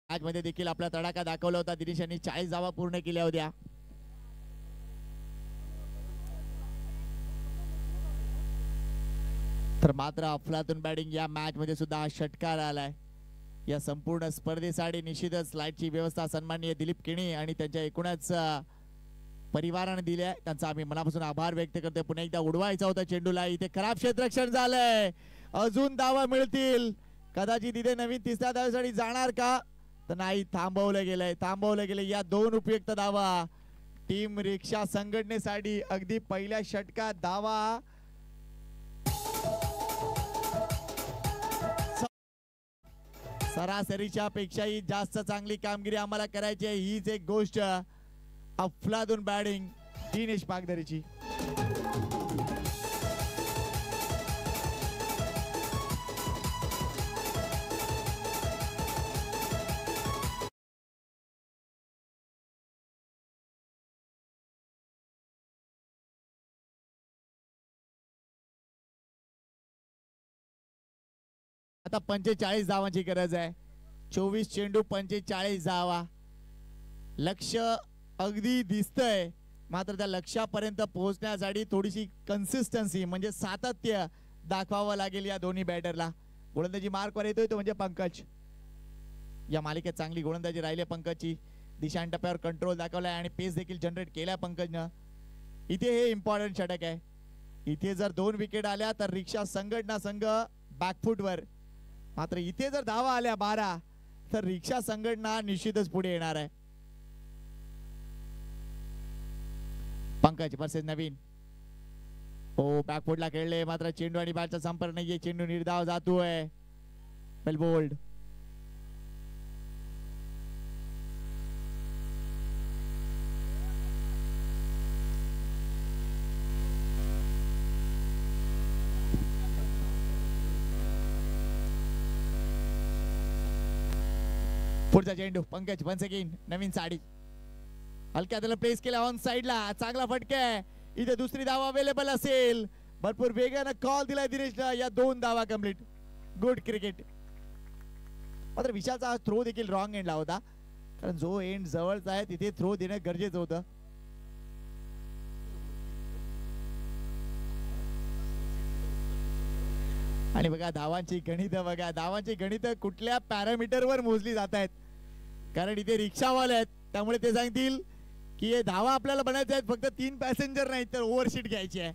आज मध्ये देखील आपला तडाखा दाखवला होता. दिनेश यांनी 40 धावा पूर्ण केल्या होत्या. तर मात्र अफलातून बॅटिंग या मॅच मध्ये सुद्धा हा षटकार आलाय. या संपूर्ण स्पर्धेसाठी निश्चितच लाईटची व्यवस्था सन्माननीय दिलीप केणी आणि त्यांच्या एकूणच परिवाराने दिली आहे. त्यांचा आम्ही मनापासून आभार व्यक्त करतोय. पुन्हा एकदा उडवायचा होता चेंडूला. इथे खराब क्षेत्ररक्षण झालंय. अजून धावा मिळतील कदाचित. इथे नवीन तिसऱ्या धावेसाठी जाणार का तर नाही. थांबवलं गेलंय. या 2 उपयुक्त धावा टीम रिक्षा संघटनेसाठी. अगदी पहिल्या षटकात धावा. सरासरीच्या पेक्षाही जास्त चांगली कामगिरी आम्हाला करायची आहे. हीच एक गोष्ट अफलातून बॅटिंग दिनेश पागधरेची. आता 45 धावांची गरज आहे. 24 चेंडू 45 धावा. लक्ष अगदी दिसतंय मात्र त्या लक्ष्यापर्यंत पोहोचण्यासाठी थोडीशी कन्सिस्टन्सी म्हणजे सातत्य दाखवावं लागेल या दोन्ही बॅटरला. गोलंदाजी मार्कवर येतोय तो म्हणजे पंकज. या मालिकेत चांगली गोलंदाजी राहिली पंकजची. दिशा आणि टप्प्यावर कंट्रोल दाखवलाय आणि पेस देखील जनरेट केलाय पंकजनं. इथे हे इम्पॉर्टंट षटक आहे. इथे जर 2 विकेट आल्या तर रिक्षा संघटना संघ बॅकफुटवर. मात्र इथे जर धावा आल्या 12 तर रिक्षा संघटना निश्चितच पुढे येणार आहे. पंकज वर्सेस नवीन. हो बॅकफुटला खेळले मात्र चेंडू आणि बॅटचा संपर्क नाहीये. चेंडू निर्धाव जातोय. वेल बोल्ड. पुढचा चेंडू पंकज वन्स अगेन. नवीन साडी हलक्या त्याला प्लेस केला ऑन साइडला. चांगला फटका आहे. इथे दुसरी धावा अवेलेबल असेल. भरपूर वेगाने कॉल दिलाय दिनेशला. या 2 धावा कंप्लीट. Good cricket. मात्र विशालचा हा थ्रो देखील रॉंग एंडला होता कारण जो एंड जवळचा आहे तिथे थ्रो देणं गरजेचं होतं. आणि बघा धावांची गणित. बघा धावांची गणित कुठल्या पॅरामीटरवर मोजली जात आहेत कारण इथे रिक्षावाले आहेत त्यामुळे ते सांगतील की हे धावा आपल्याला बनायचे आहेत. फक्त 3 पॅसेंजर नाही तर ओव्हरशीट घ्यायची आहे.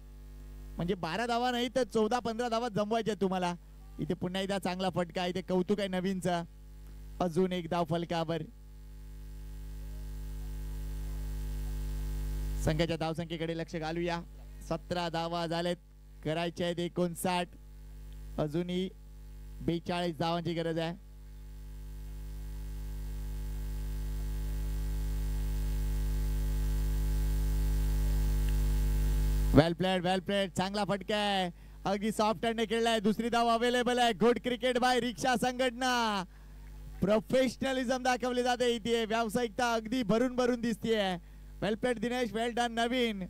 म्हणजे 12 धावा नाही तर 14-15 धावा जमवायच्या आहेत तुम्हाला. इथे पुन्हा एकदा चांगला फटका. इथे कौतुक आहे नवीनचा. अजून एक धाव फलकावर. संघाच्या धावसंख्येकडे लक्ष घालूया. 17 धावा झालेत. करायचे आहेत 59. अजूनही 42 धावांची गरज आहे. वेल प्लेड. चांगला फटका आहे. अगदी सॉफ्ट हँडने खेळलाय. दुसरी धाव अवेलेबल आहे. गुड क्रिकेट बाय रिक्षा संघटना. प्रोफेशनलिझम दाखवली जाते इथे. व्यावसायिकता अगदी भरून भरून दिसतेय. वेल प्लेड दिनेश. वेल डन नवीन.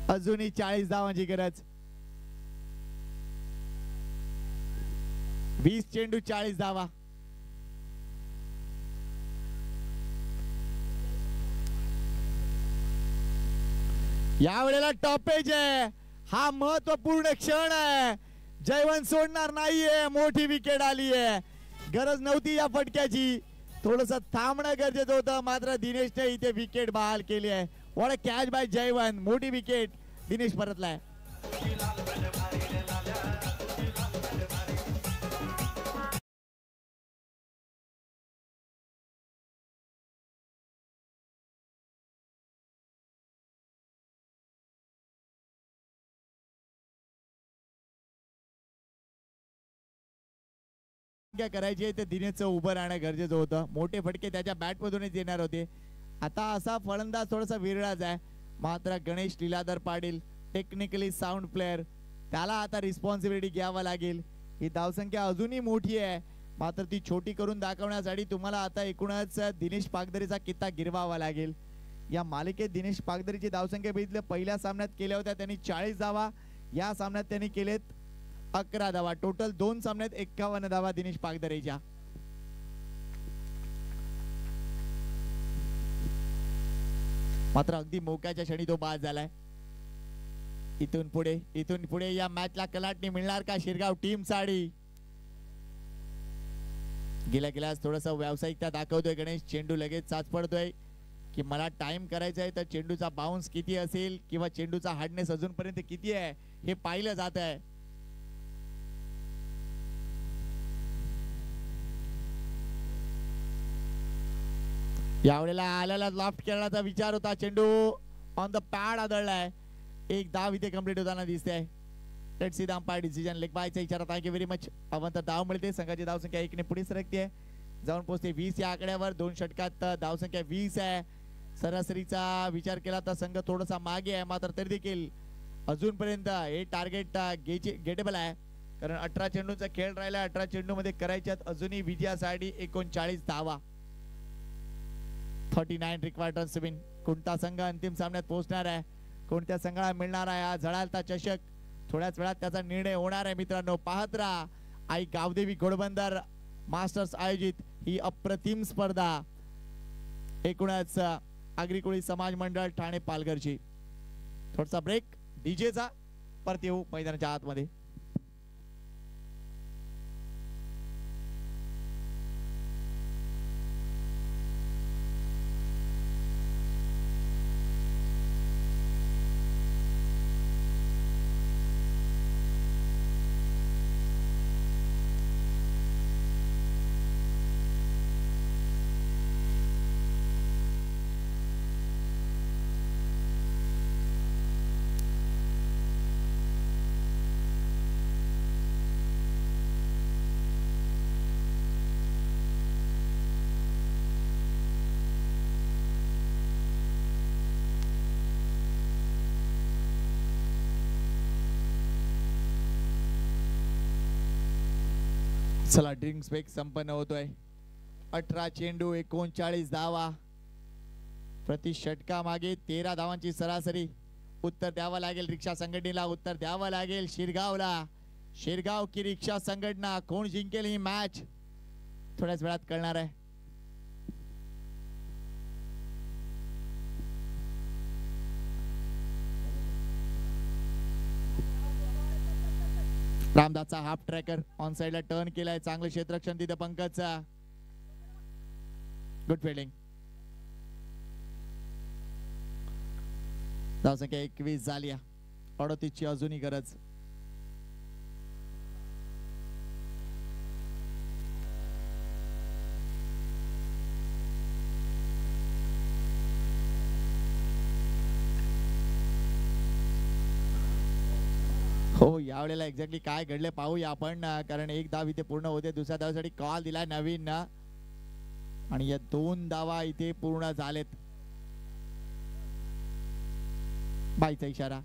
अजूनही 40 धावांची गरज. 20 चेंडू 40 धावा. यावेळेला टॉपेज आहे. हा महत्वपूर्ण क्षण आहे. जयवंत सोडणार नाहीये. मोठी विकेट आली आहे. गरज नव्हती या फटक्याची, थोडस थांबणं गरजेचं होतं, मात्र दिनेशने इथे विकेट बहाल केली आहे. What a catch by Jaywant, मोठी विकेट, दिनेश परतलाय. काय करायचे ते दिनेशचं उभं राहणं गरजेचं होतं. मोठे फटके त्याच्या बॅट मधूनच येणार होते. आता असा फलंदाज थोडासा विरळाच आहे, मात्र Ganesh Leeladhar Patil technically sound player, त्याला आता रिस्पॉन्सिबिलिटी घ्यावा लागेल. ही धावसंख्या अजूनही मोठी आहे, मात्र ती छोटी करून दाखवण्यासाठी तुम्हाला आता एकूणच दिनेश पागदरीचा कित्ता गिरवावा लागेल. या मालिकेत दिनेश पागदरीची धावसंख्या बघितलं, पहिल्या सामन्यात केल्या होत्या त्यांनी 40 धावा, या सामन्यात त्यांनी केलेत 11 धावा. टोटल 2 सामन्यात 51 धावा दिनेश पागदरेच्या. मात्र अगदी मोक्याच्या क्षणी तो बाद झालाय. इथून पुढे या मॅचला कलाटणी मिळणार का शिरगाव टीम साठी? गेल्या थोडंसं व्यावसायिकता दाखवतोय गणेश. चेंडू लगेच चाचपडतोय की मला टाइम करायचा आहे, तर चेंडूचा बाउन्स किती असेल किंवा चेंडूचा हार्डनेस अजूनपर्यंत किती आहे हे पाहिलं जात आहे. यावेळेला आल्याला लॉफ्ट करण्याचा विचार होता, चेंडू ऑन द पॅड आदळलाय. एक धाव इथे कंप्लीट होताना दिसते. Let's see the umpire decision. Leg बायचा इशारा. Thank you very much. अवंतर धाव मिळते. संघाची धावसंख्या 1 ने पुढे सरकते, जाऊन पोहोचते 20 या आकड्यावर. 2 षटकात धावसंख्या 20 आहे. सरासरीचा विचार केला तर संघ थोडासा मागे आहे, मात्र तरी देखील अजूनपर्यंत हे टार्गेट गेटेबल आहे, कारण 18 चेंडूचा खेळ राहिला. 18 चेंडू मध्ये करायच्यात अजूनही विजयासाठी 39 धावा. 39 रिक्वायर्ड रन्स टू विन. कोणता संघ अंतिम सामन्यात पोहोचणार आहे, कोणत्या संघाला मिळणार आहे हा झळाळता चषक? थोड्याच वेळात त्याचा निर्णय होणार आहे मित्रांनो. पाहत राहा. आई गावदेवी घोडबंदर मास्टर्स आयोजित ही अप्रतिम स्पर्धा एकूणच आगरी समाज मंडळ ठाणे पालघरची. थोडासा ब्रेक डीजेचा, परत येऊ मैदानाच्या आतमध्ये. चला ड्रिंक्स ब्रेक संपन्न होतोय. 18 चेंडू 39 धावा. प्रति षटका मागे 13 धावांची सरासरी. उत्तर द्यावं लागेल रिक्षा संघटनेला, उत्तर द्यावं लागेल शिरगावला. शिरगाव की रिक्षा संघटना, कोण जिंकेल ही मॅच थोड्याच वेळात कळणार आहे. रामदासचा हाफ ट्रॅकर ऑन साइडला टर्न केलाय. चांगलं क्षेत्ररक्षण तिथे पंकजचा. Good fielding. धावसंख्या 21 झाली. 38 ची अजूनही गरज. हो यावेळेला एक्झॅक्टली काय घडले पाहूया आपण, कारण एक धाव इथे पूर्ण होते. दुसऱ्या धावासाठी कॉल दिला नवीन आणि या 2 धावा इथे पूर्ण झालेत. बाईचा इशारा.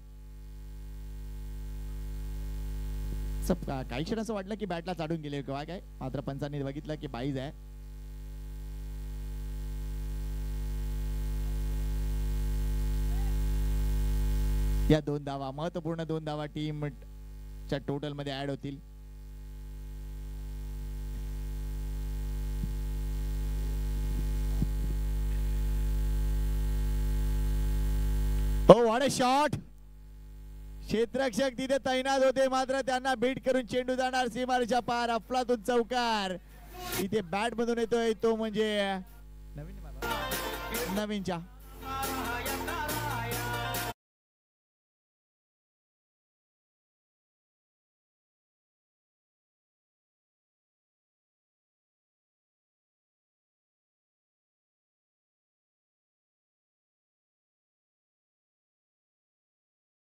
काही क्षण असं वाटलं की बॅटला चाडून गेले किंवा काय, मात्र पंचांनी बघितलं की बाईज आहे. या 2 धावा महत्वपूर्ण 2 धावा टीम च्या टोटल मध्ये ऍड होतील. हो व्हॉट अ शॉट. क्षेत्ररक्षक तिथे तैनात होते, मात्र त्यांना बीट करून चेंडू जाणार सीमारेषा पार. अफलातून चौकार. इथे बॅट मधून येतोय तो म्हणजे नवीनच्या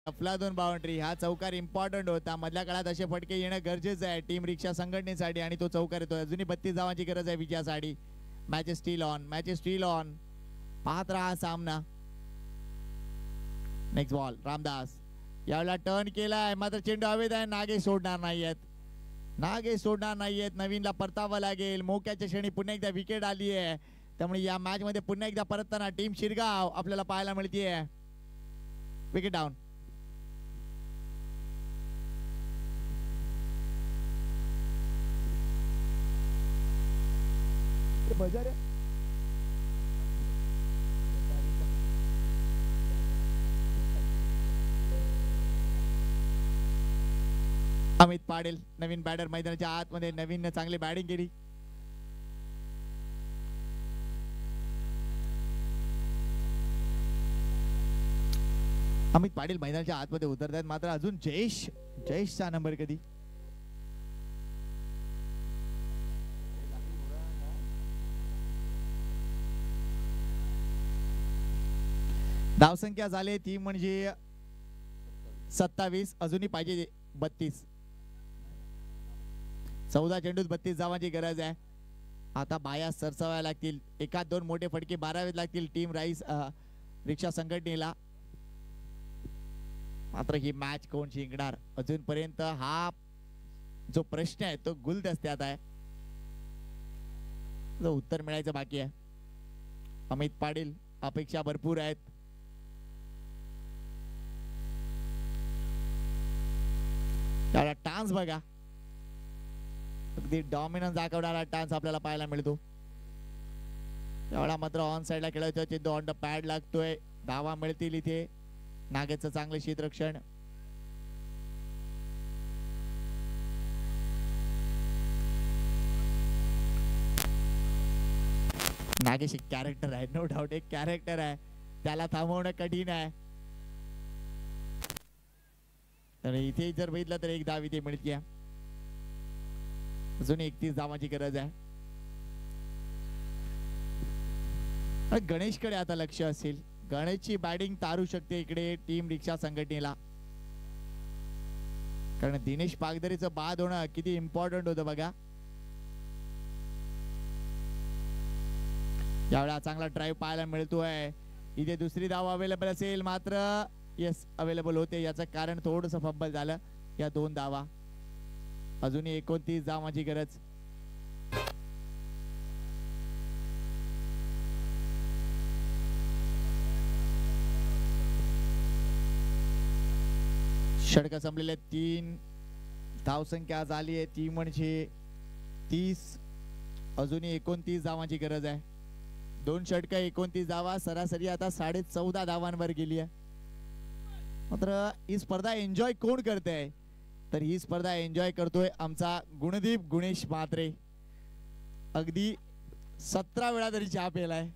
अफलातून बाउंड्री. हा चौकार इम्पॉर्टंट होता. मधल्या काळात असे फटके येणं गरजेचं आहे टीम रिक्षा संघटनेसाठी आणि तो चौकार येतो. अजूनही 32 धावांची गरज आहे विजयासाठी. Match steel on, match steel on. पाहत राहा सामना. Next ball Ramdas. यावेळेला टर्न केलाय मात्र चेंडू हवेत आहे. नागेश सोडणार नाहीयेत, नागेश सोडणार नाहीयेत. नवीनला परतावं लागेल. मोक्याच्या क्षणी पुन्हा एकदा विकेट आली आहे. त्यामुळे या मॅच मध्ये पुन्हा एकदा परतताना टीम शिरगाव आपल्याला पाहायला मिळतीये. Wicket down. अमित पाटील नवीन बॅटर मैदानाच्या आतमध्ये. नवीन चांगली बॅटिंग केली. अमित पाटील मैदानाच्या आतमध्ये उतरत आहेत मात्र अजून जयेशचा नंबर कधी. धावसंख्या झाली ती म्हणजे 27. अजूनही पाहिजे 32. 14 चेंडूत 32 धावांची गरज आहे. आता बाया सरसावायला लागतील. एकात दोन मोठे फटके मारावे लागतील टीम राईस रिक्षा संघटनेला. मात्र ही मॅच कोण जिंकणार अजूनपर्यंत हा जो प्रश्न आहे तो गुलदस्त्यात आहे. उत्तर मिळायचं बाकी आहे. अमित पाटील अपेक्षा भरपूर आहेत. त्याला टान्स बघा. अगदी डॉमिनन्स दाखवणारा टान्स आपल्याला पाहायला मिळतो. त्यावेळेला मात्र ऑन साइडला खेळायचं चेंडू ऑन द पॅड लागतोय. धावा मिळतील इथे. नागेशचं चांगलं क्षेत्ररक्षण. नागेश एक कॅरेक्टर आहे, नो डाऊट एक कॅरेक्टर आहे. त्याला थांबवणं कठीण आहे. तर इथे जर बघितलं तर एक धाव इथे मिळते. अजून 31 धावांची गरज आहे. गणेशकडे आता लक्ष असेल. गणेशची बॅटिंग तारू शकते इकडे टीम रिक्षा संघटनेला. कारण दिनेश पागदरीचं बाद होणं किती इम्पॉर्टंट होतं बघा. यावेळेला चांगला ड्राईव्ह पाहायला मिळतोय. इथे दुसरी धाव अवेलेबल असेल मात्र येस अवेलेबल होते. याचं कारण थोडंसं फंबल झालं. या 2 धावा. अजूनही 29 धावांची गरज. षटक संपलेले 3. धावसंख्या झाली आहे ती म्हणजे 30. अजूनही 29 धावांची गरज आहे. 2 षटक 29 धावा. सरासरी आता 14.5 धावांवर गेली आहे. मात्र ही स्पर्धा एन्जॉय कोण करते तर ही स्पर्धा एन्जॉय करतोय आमचा गुणदीप गुणेश म्हात्रे. अगदी 17 वेळा तरी चहा पेलाय.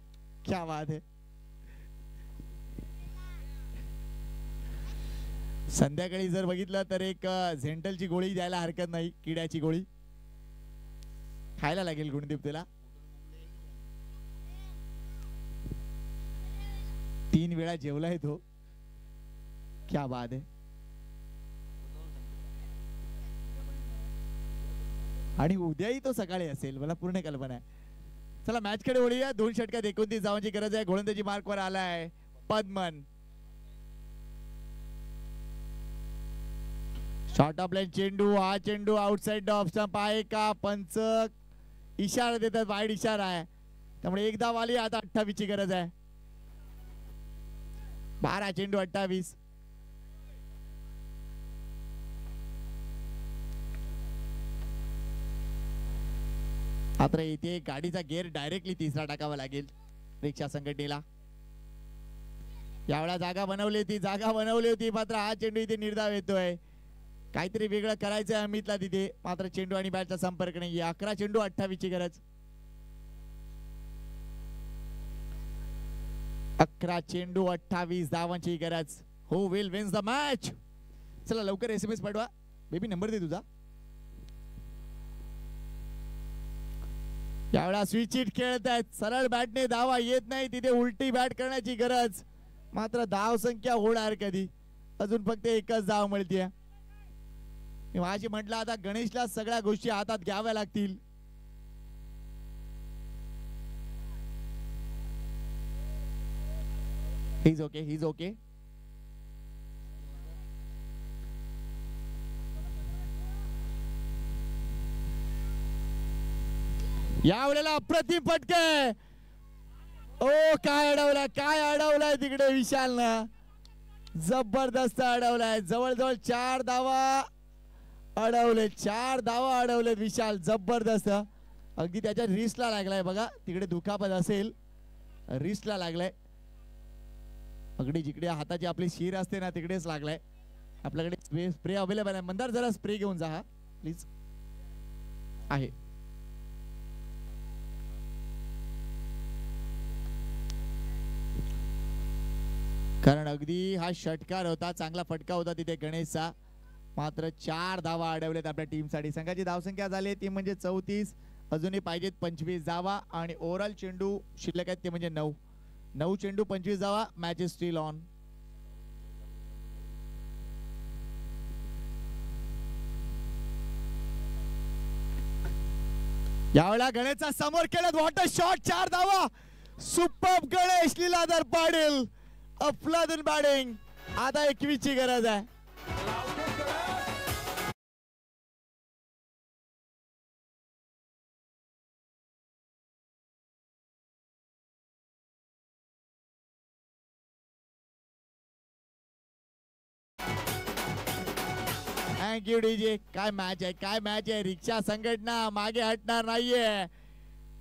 क्या बात आहे. संध्याकाळी जर बघितलं तर एक झेंटलची गोळी द्यायला हरकत नाही. किड्याची गोळी खायला लागेल गुणदीप तुला. 3 वेळा जेवलाय तो. क्या बात आहे. आणि उद्याही तो सकाळी असेल मला पूर्ण कल्पना आहे. चला मॅच कडे वळूया. 2 षटकात 29 धावांची गरज आहे. गोलंदाजी मार्कवर आलाय पद्मन. शॉर्ट ऑफ लाईन चेंडू. हा चेंडू आउटसाइड ऑफ स्टंप आहे का. पंच इशारा देतात. वाईड इशारा आहे. त्यामुळे एक धाव आली. आता 28 ची गरज आहे. 12 चेंडू 28. मात्र इथे गाडीचा गेअर डायरेक्टली 3रा टाकावा लागेल रिक्षा संघटनेला. यावेळा जागा बनवली होती मात्र हा चेंडू इथे निर्धाव येतोय. काहीतरी वेगळं करायचं आहे अमितला तिथे, मात्र चेंडू आणि बॅटचा संपर्क नाही. 11 चेंडू 28 ची गरज. 11 चेंडू 28 धावांची गरज. हु विल विन्स द मॅच? चला लवकर SMS पाठवा. बेबी नंबर दे तुझा. यावेळा स्विच इट खेळत आहेत. सरळ बॅटने धावा येत नाही, तिथे उलटी बॅट करण्याची गरज. मात्र धाव संख्या होणार कधी? अजून फक्त एकच धाव मिळते. मी माझी म्हटलं आता गणेशला सगळ्या गोष्टी हातात घ्याव्या लागतील. He's okay, he's okay. यावेळेला अप्रतिम फटके. ओ काय अडवलाय तिकडे विशालनं. जबरदस्त अडवलाय. जवळजवळ 4 धावा अडवले. 4 धावा अडवले विशाल. जबरदस्त. अगदी त्याच्या रिस्टला लागलाय बघा. तिकडे दुखापत असेल, रिस्टला लागलाय. अगदी जिकडे हाताची आपली शीर असते ना तिकडेच लागलाय. आपल्याकडे स्प्रे अवेलेबल आहे. मंदार जरा स्प्रे घेऊन जा हा प्लीज. आहे कारण अगदी हा षटकार होता. चांगला फटका होता तिथे गणेशचा. मात्र 4 धावा अडवलेत आपल्या टीमसाठी. संघाची धावसंख्या झाली ती म्हणजे 34. अजूनही पाहिजेत 25 धावा आणि ओव्हरऑल चेंडू शिल्लक आहेत ते म्हणजे 9. 9 चेंडू 25 धावा. Match is steel on. यावेळेला गणेशचा समोर केलं. What a shot. 4 धावा. सुपर गणेश. लीलाधर पाटील अफलातून बॅटिंग. आता 21 ची गरज आहे. Thank you DJ. काय मॅच आहे, काय मॅच आहे. रिक्षा संघटना मागे हटणार नाहीये.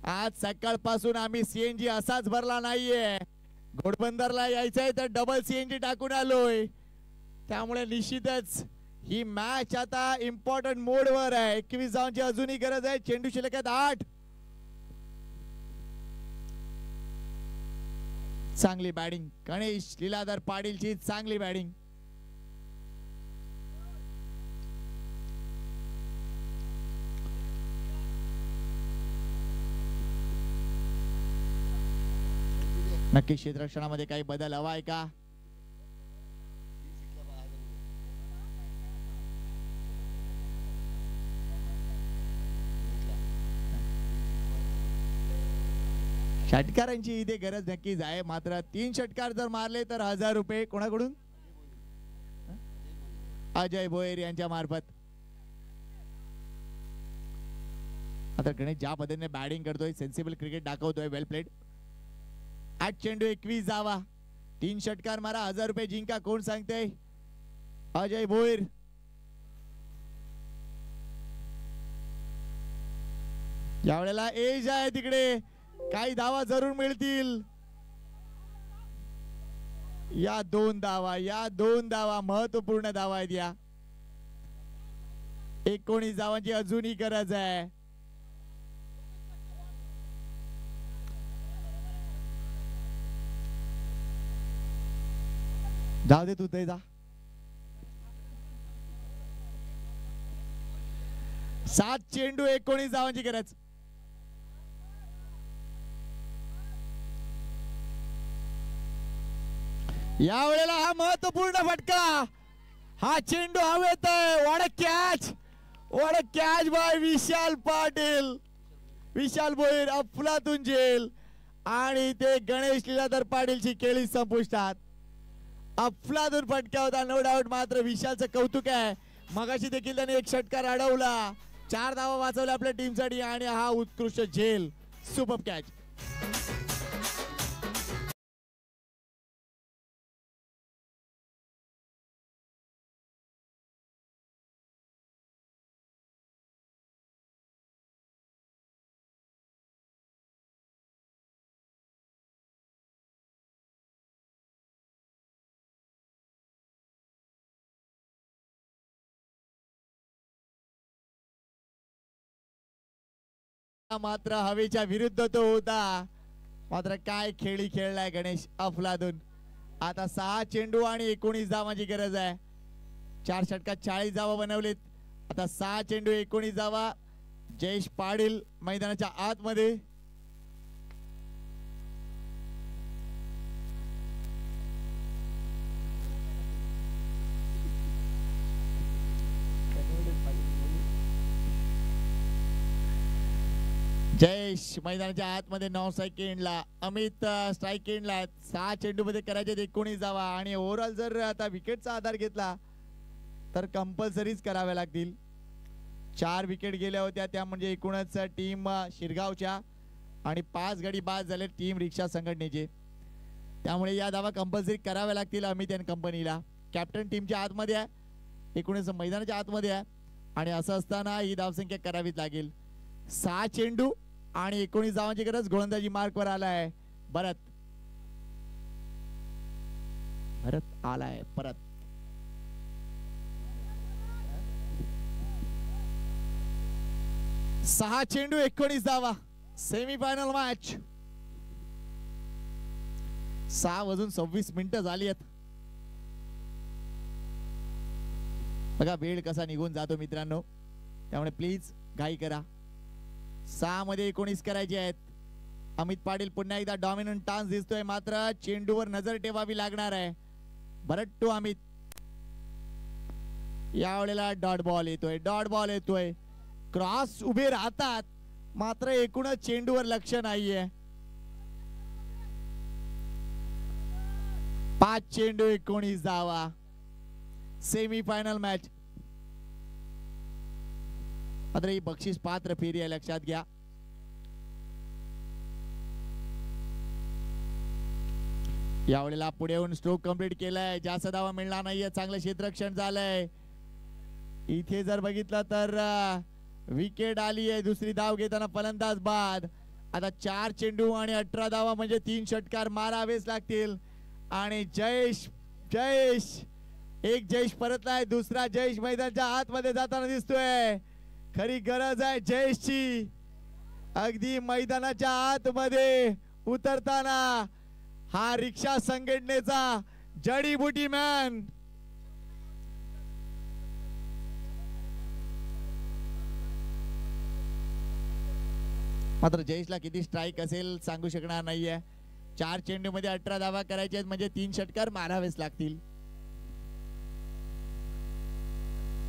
आज सकाळपासून आम्ही CNG असाच भरला नाहीये. घोडबंदरला यायचंय तर डबल CNG टाकून आलोय. त्यामुळे निश्चितच ही मॅच आता इम्पॉर्टंट मोड वर आहे. 21 धावांची अजूनही गरज आहे. चेंडू शिल्लक आहेत 8. चांगली बॅटिंग गणेश लीलाधर पाटीलची. चांगली बॅटिंग. नक्की क्षेत्ररक्षणामध्ये काही बदल हवा आहे का? षटकारांची इथे गरज नक्कीच आहे. मात्र 3 षटकार जर मारले तर 1000 रुपये कोणाकडून? अजय भोयर यांच्या मार्फत. आता गणेश ज्या पद्धतीने बॅटिंग करतोय, सेन्सिबल क्रिकेट दाखवतोय. वेल प्लेड. 8 चेंडू 21 धावा. 3 षटकार मारा 1000 रुपये जिंका. कोण सांगते? अजय भोयर. यावेळेला एज आहे तिकडे. काही धावा जरूर मिळतील. या 2 धावा महत्वपूर्ण धावा आहेत. या 19 धावांची अजूनही गरज आहे. जाऊ दे तू ते जा. 7 चेंडू 19 धावांची गरज. यावेळेला हा महत्वपूर्ण फटका. हा चेंडू हवेत आहे. What a catch bye Vishal Patil. विशाल भोयर अफलातून झेल आणि ते गणेश लीलाधर पाटीलची केळी संपुष्टात. अफलातून फटका होता नो डाऊट. मात्र विशालचं कौतुक आहे. मगाशी देखील त्याने 1 षटकार अडवला. 4 धावा वाचवल्या आपल्या टीमसाठी आणि हा उत्कृष्ट झेल. Super catch. मात्र हवेच्या विरुद्ध तो होता. मात्र काय खेळी खेळलाय गणेश अफलातून. आता 6 चेंडू आणि 19 धावांची गरज आहे. 4 षटकात 40 धावा बनवलेत. आता 6 चेंडू 19 धावा. जयेश पाटील मैदानाच्या आतमध्ये. जयेश मैदानाच्या आतमध्ये 9 सेकंडला. अमित स्ट्राईक एंडला. 6 चेंडू मध्ये करायचे 19 धावा. आणि ओव्हरऑल जर आता विकेटचा आधार घेतला तर कंपल्सरीच कराव्या लागतील. 4 विकेट गेल्या होत्या त्या म्हणजे एकूणच टीम शिरगावच्या आणि 5 गडी बाद झाले टीम रिक्षा संघटनेचे. त्यामुळे या धावा कंपल्सरी कराव्या लागतील अमित अँड कंपनीला. कॅप्टन टीमच्या आतमध्ये आहे. एकूणच मैदानाच्या आतमध्ये आहे. आणि असं असताना ही धावसंख्या करावीच लागेल. 6 चेंडू आणि 19 धावांची गरज. गोलंदाजी मार्कवर आलाय भरत. भरत आलाय परत. सहा चेंडू 19 धावा. Semifinal match. 6:26 मिनिटं झाली आहेत. बघा वेळ कसा निघून जातो मित्रांनो. त्यामुळे प्लीज घाई करा. 6 मध्ये 19 करायचे आहेत. अमित पाटील पुन्हा एकदा डॉमिनंट टान्स दिसतोय. मात्र चेंडूवर नजर ठेवावी लागणार आहे. भरत टू अमित. यावेळेला डॉट बॉल येतोय. डॉट बॉल येतोय. क्रॉस उभे राहतात मात्र एकूणच चेंडूवर लक्ष नाहीये. 5 चेंडू 19 धावा. Semifinal match. मात्र ही बक्षीस पात्र फेरी आहे लक्षात घ्या. यावेळेला पुढे येऊन स्ट्रोक कंप्लीट केलाय. जास्त धावा मिळणार नाहीये. चांगलं क्षेत्ररक्षण झालंय. इथे जर बघितलं तर विकेट आली आहे. दुसरी धाव घेताना फलंदाज बाद. आता 4 चेंडू आणि 18 धावा म्हणजे 3 षटकार मारावेच लागतील. आणि जयेश एक जयेश परतलाय. दुसरा जयेश मैदानाच्या आतमध्ये जाताना दिसतोय. खरी गरज आहे जयेशची. अगदी मैदानाच्या आतमध्ये उतरताना हा रिक्षा संघटनेचा जडीबुटी मॅन. मात्र जयेशला किती स्ट्राईक असेल सांगू शकणार नाहीये. 4 चेंडू मध्ये 18 धावा करायचे आहेत म्हणजे 3 षटकार मारावेच लागतील.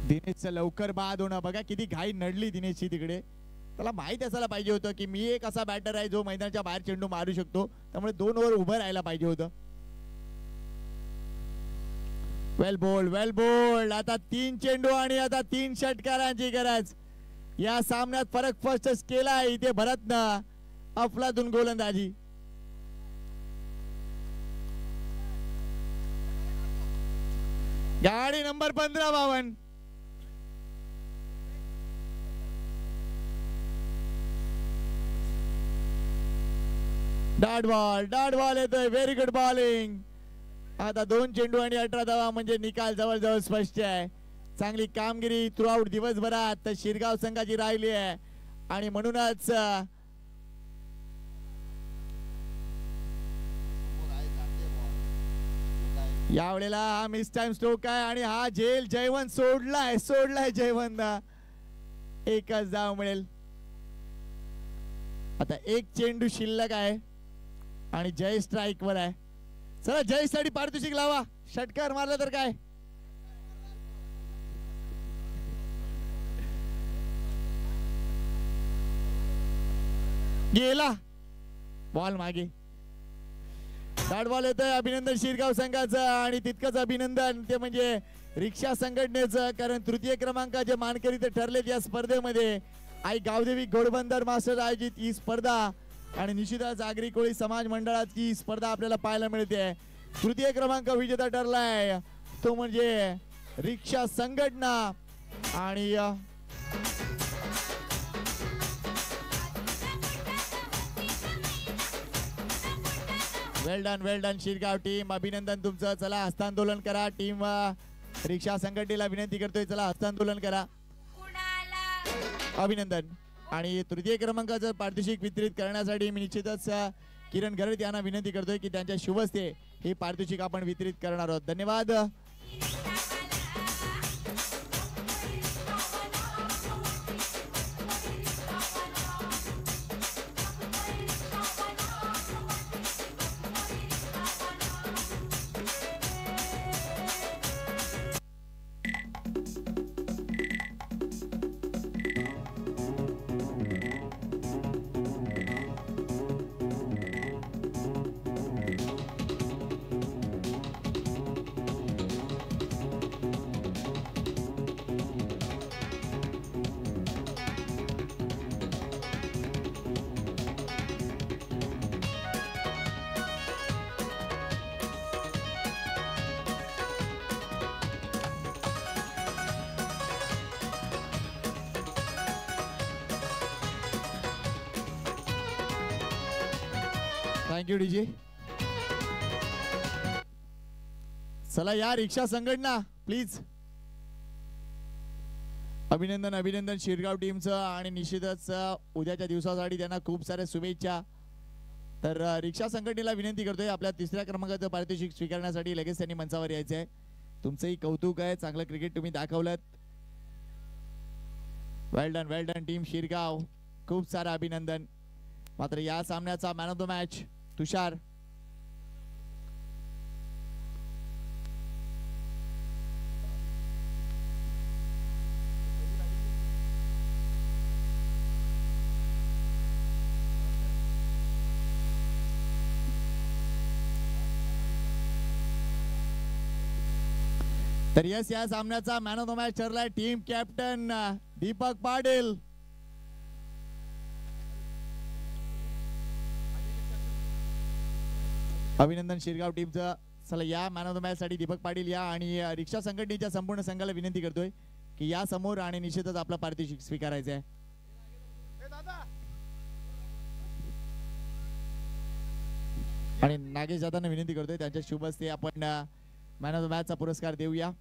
दिनेशचं लवकर बाद होणं. बघा किती घाई नडली दिनेशची तिकडे. त्याला माहित असायला पाहिजे होतं की मी एक असा बॅटर आहे जो मैदानाच्या बाहेर चेंडू मारू शकतो. त्यामुळे 2 ओव्हर उभं राहायला पाहिजे होतं. वेल बोल्ड. आता 3 चेंडू आणि आता 3 षटकारांची गरज. या सामन्यात फरक फर्स्ट केला इथे भरतनं. अफलातून गोलंदाजी. गाडी नंबर 15 52. डॉट बॉल येतोय. Very good bowling. आता 2 चेंडू आणि 18 धावा म्हणजे निकाल जवळजवळ स्पष्ट आहे. चांगली कामगिरी थ्रू आउट दिवसभरात शिरगाव संघाची राहिली आहे. आणि म्हणूनच यावेळेला हा मिस टाइम स्ट्रोक आहे. आणि हा झेल जयवंत सोडलाय जयवंत. एकच धाव मिळेल. आता 1 चेंडू शिल्लक आहे आणि जय स्ट्राईक वर आहे. चला जय साठी पारितोषिक लावा. षटकार मारला तर काय. गेला बॉल मागे. डॉट बॉल येतोय. अभिनंदन शिरगाव संघाचं. आणि तितकंच अभिनंदन ते म्हणजे रिक्षा संघटनेचं. कारण तृतीय क्रमांकाचे मानकरी ते ठरलेत या स्पर्धेमध्ये. आई गावदेवी घोडबंदर मास्टर आयोजित ही स्पर्धा. आणि निशिताच आगरी कोळी समाज मंडळाची स्पर्धा आपल्याला पाहायला मिळते. तृतीय क्रमांक विजेता ठरलाय तो म्हणजे रिक्षा संघटना. आणि वेल डन शिरगाव टीम. अभिनंदन तुमचं. चला हस्तांदोलन करा. टीम रिक्षा संघटनेला विनंती करतोय चला हस्तांदोलन करा. अभिनंदन. आणि तृतीय क्रमांकाचं पारितोषिक वितरित करण्यासाठी मी निश्चितच किरण गरड यांना विनंती करतोय की त्यांच्या शुभ हस्ते हे पारितोषिक आपण वितरित करणार आहोत. धन्यवाद. Thank you DJ. चला या रिक्षा संघटना प्लीज. अभिनंदन अभिनंदन शिरगाव टीमचं आणि निश्चितच उद्याच्या दिवसासाठी त्यांना खूप साऱ्या शुभेच्छा. तर रिक्षा संघटनेला विनंती करतोय आपल्या तिसऱ्या क्रमांकाचं पारितोषिक स्वीकारण्यासाठी लगेच त्यांनी मंचावर यायचं आहे. तुमचंही कौतुक आहे, चांगलं क्रिकेट तुम्ही दाखवलं. वेल डन टीम शिरगाव, खूप सारं अभिनंदन. मात्र या सामन्याचा man of the match Tushar. तर यस, या सामन्याचा मॅन ऑफ द मॅच ठरलाय टीम कॅप्टन दीपक पाटील. अभिनंदन शिरगाव टीमचं. चला या मॅन ऑफ द मॅच साठी दीपक पाटील या आणि रिक्षा संघटनेच्या संपूर्ण संघाला विनंती करतोय की या समोर आणि निश्चितच आपला पारितोषिक स्वीकारायचं आहे. आणि नागेश दादांना विनंती करतोय त्यांच्या शुभ हस्ते आपण मॅन ऑफ द मॅचचा पुरस्कार देऊया.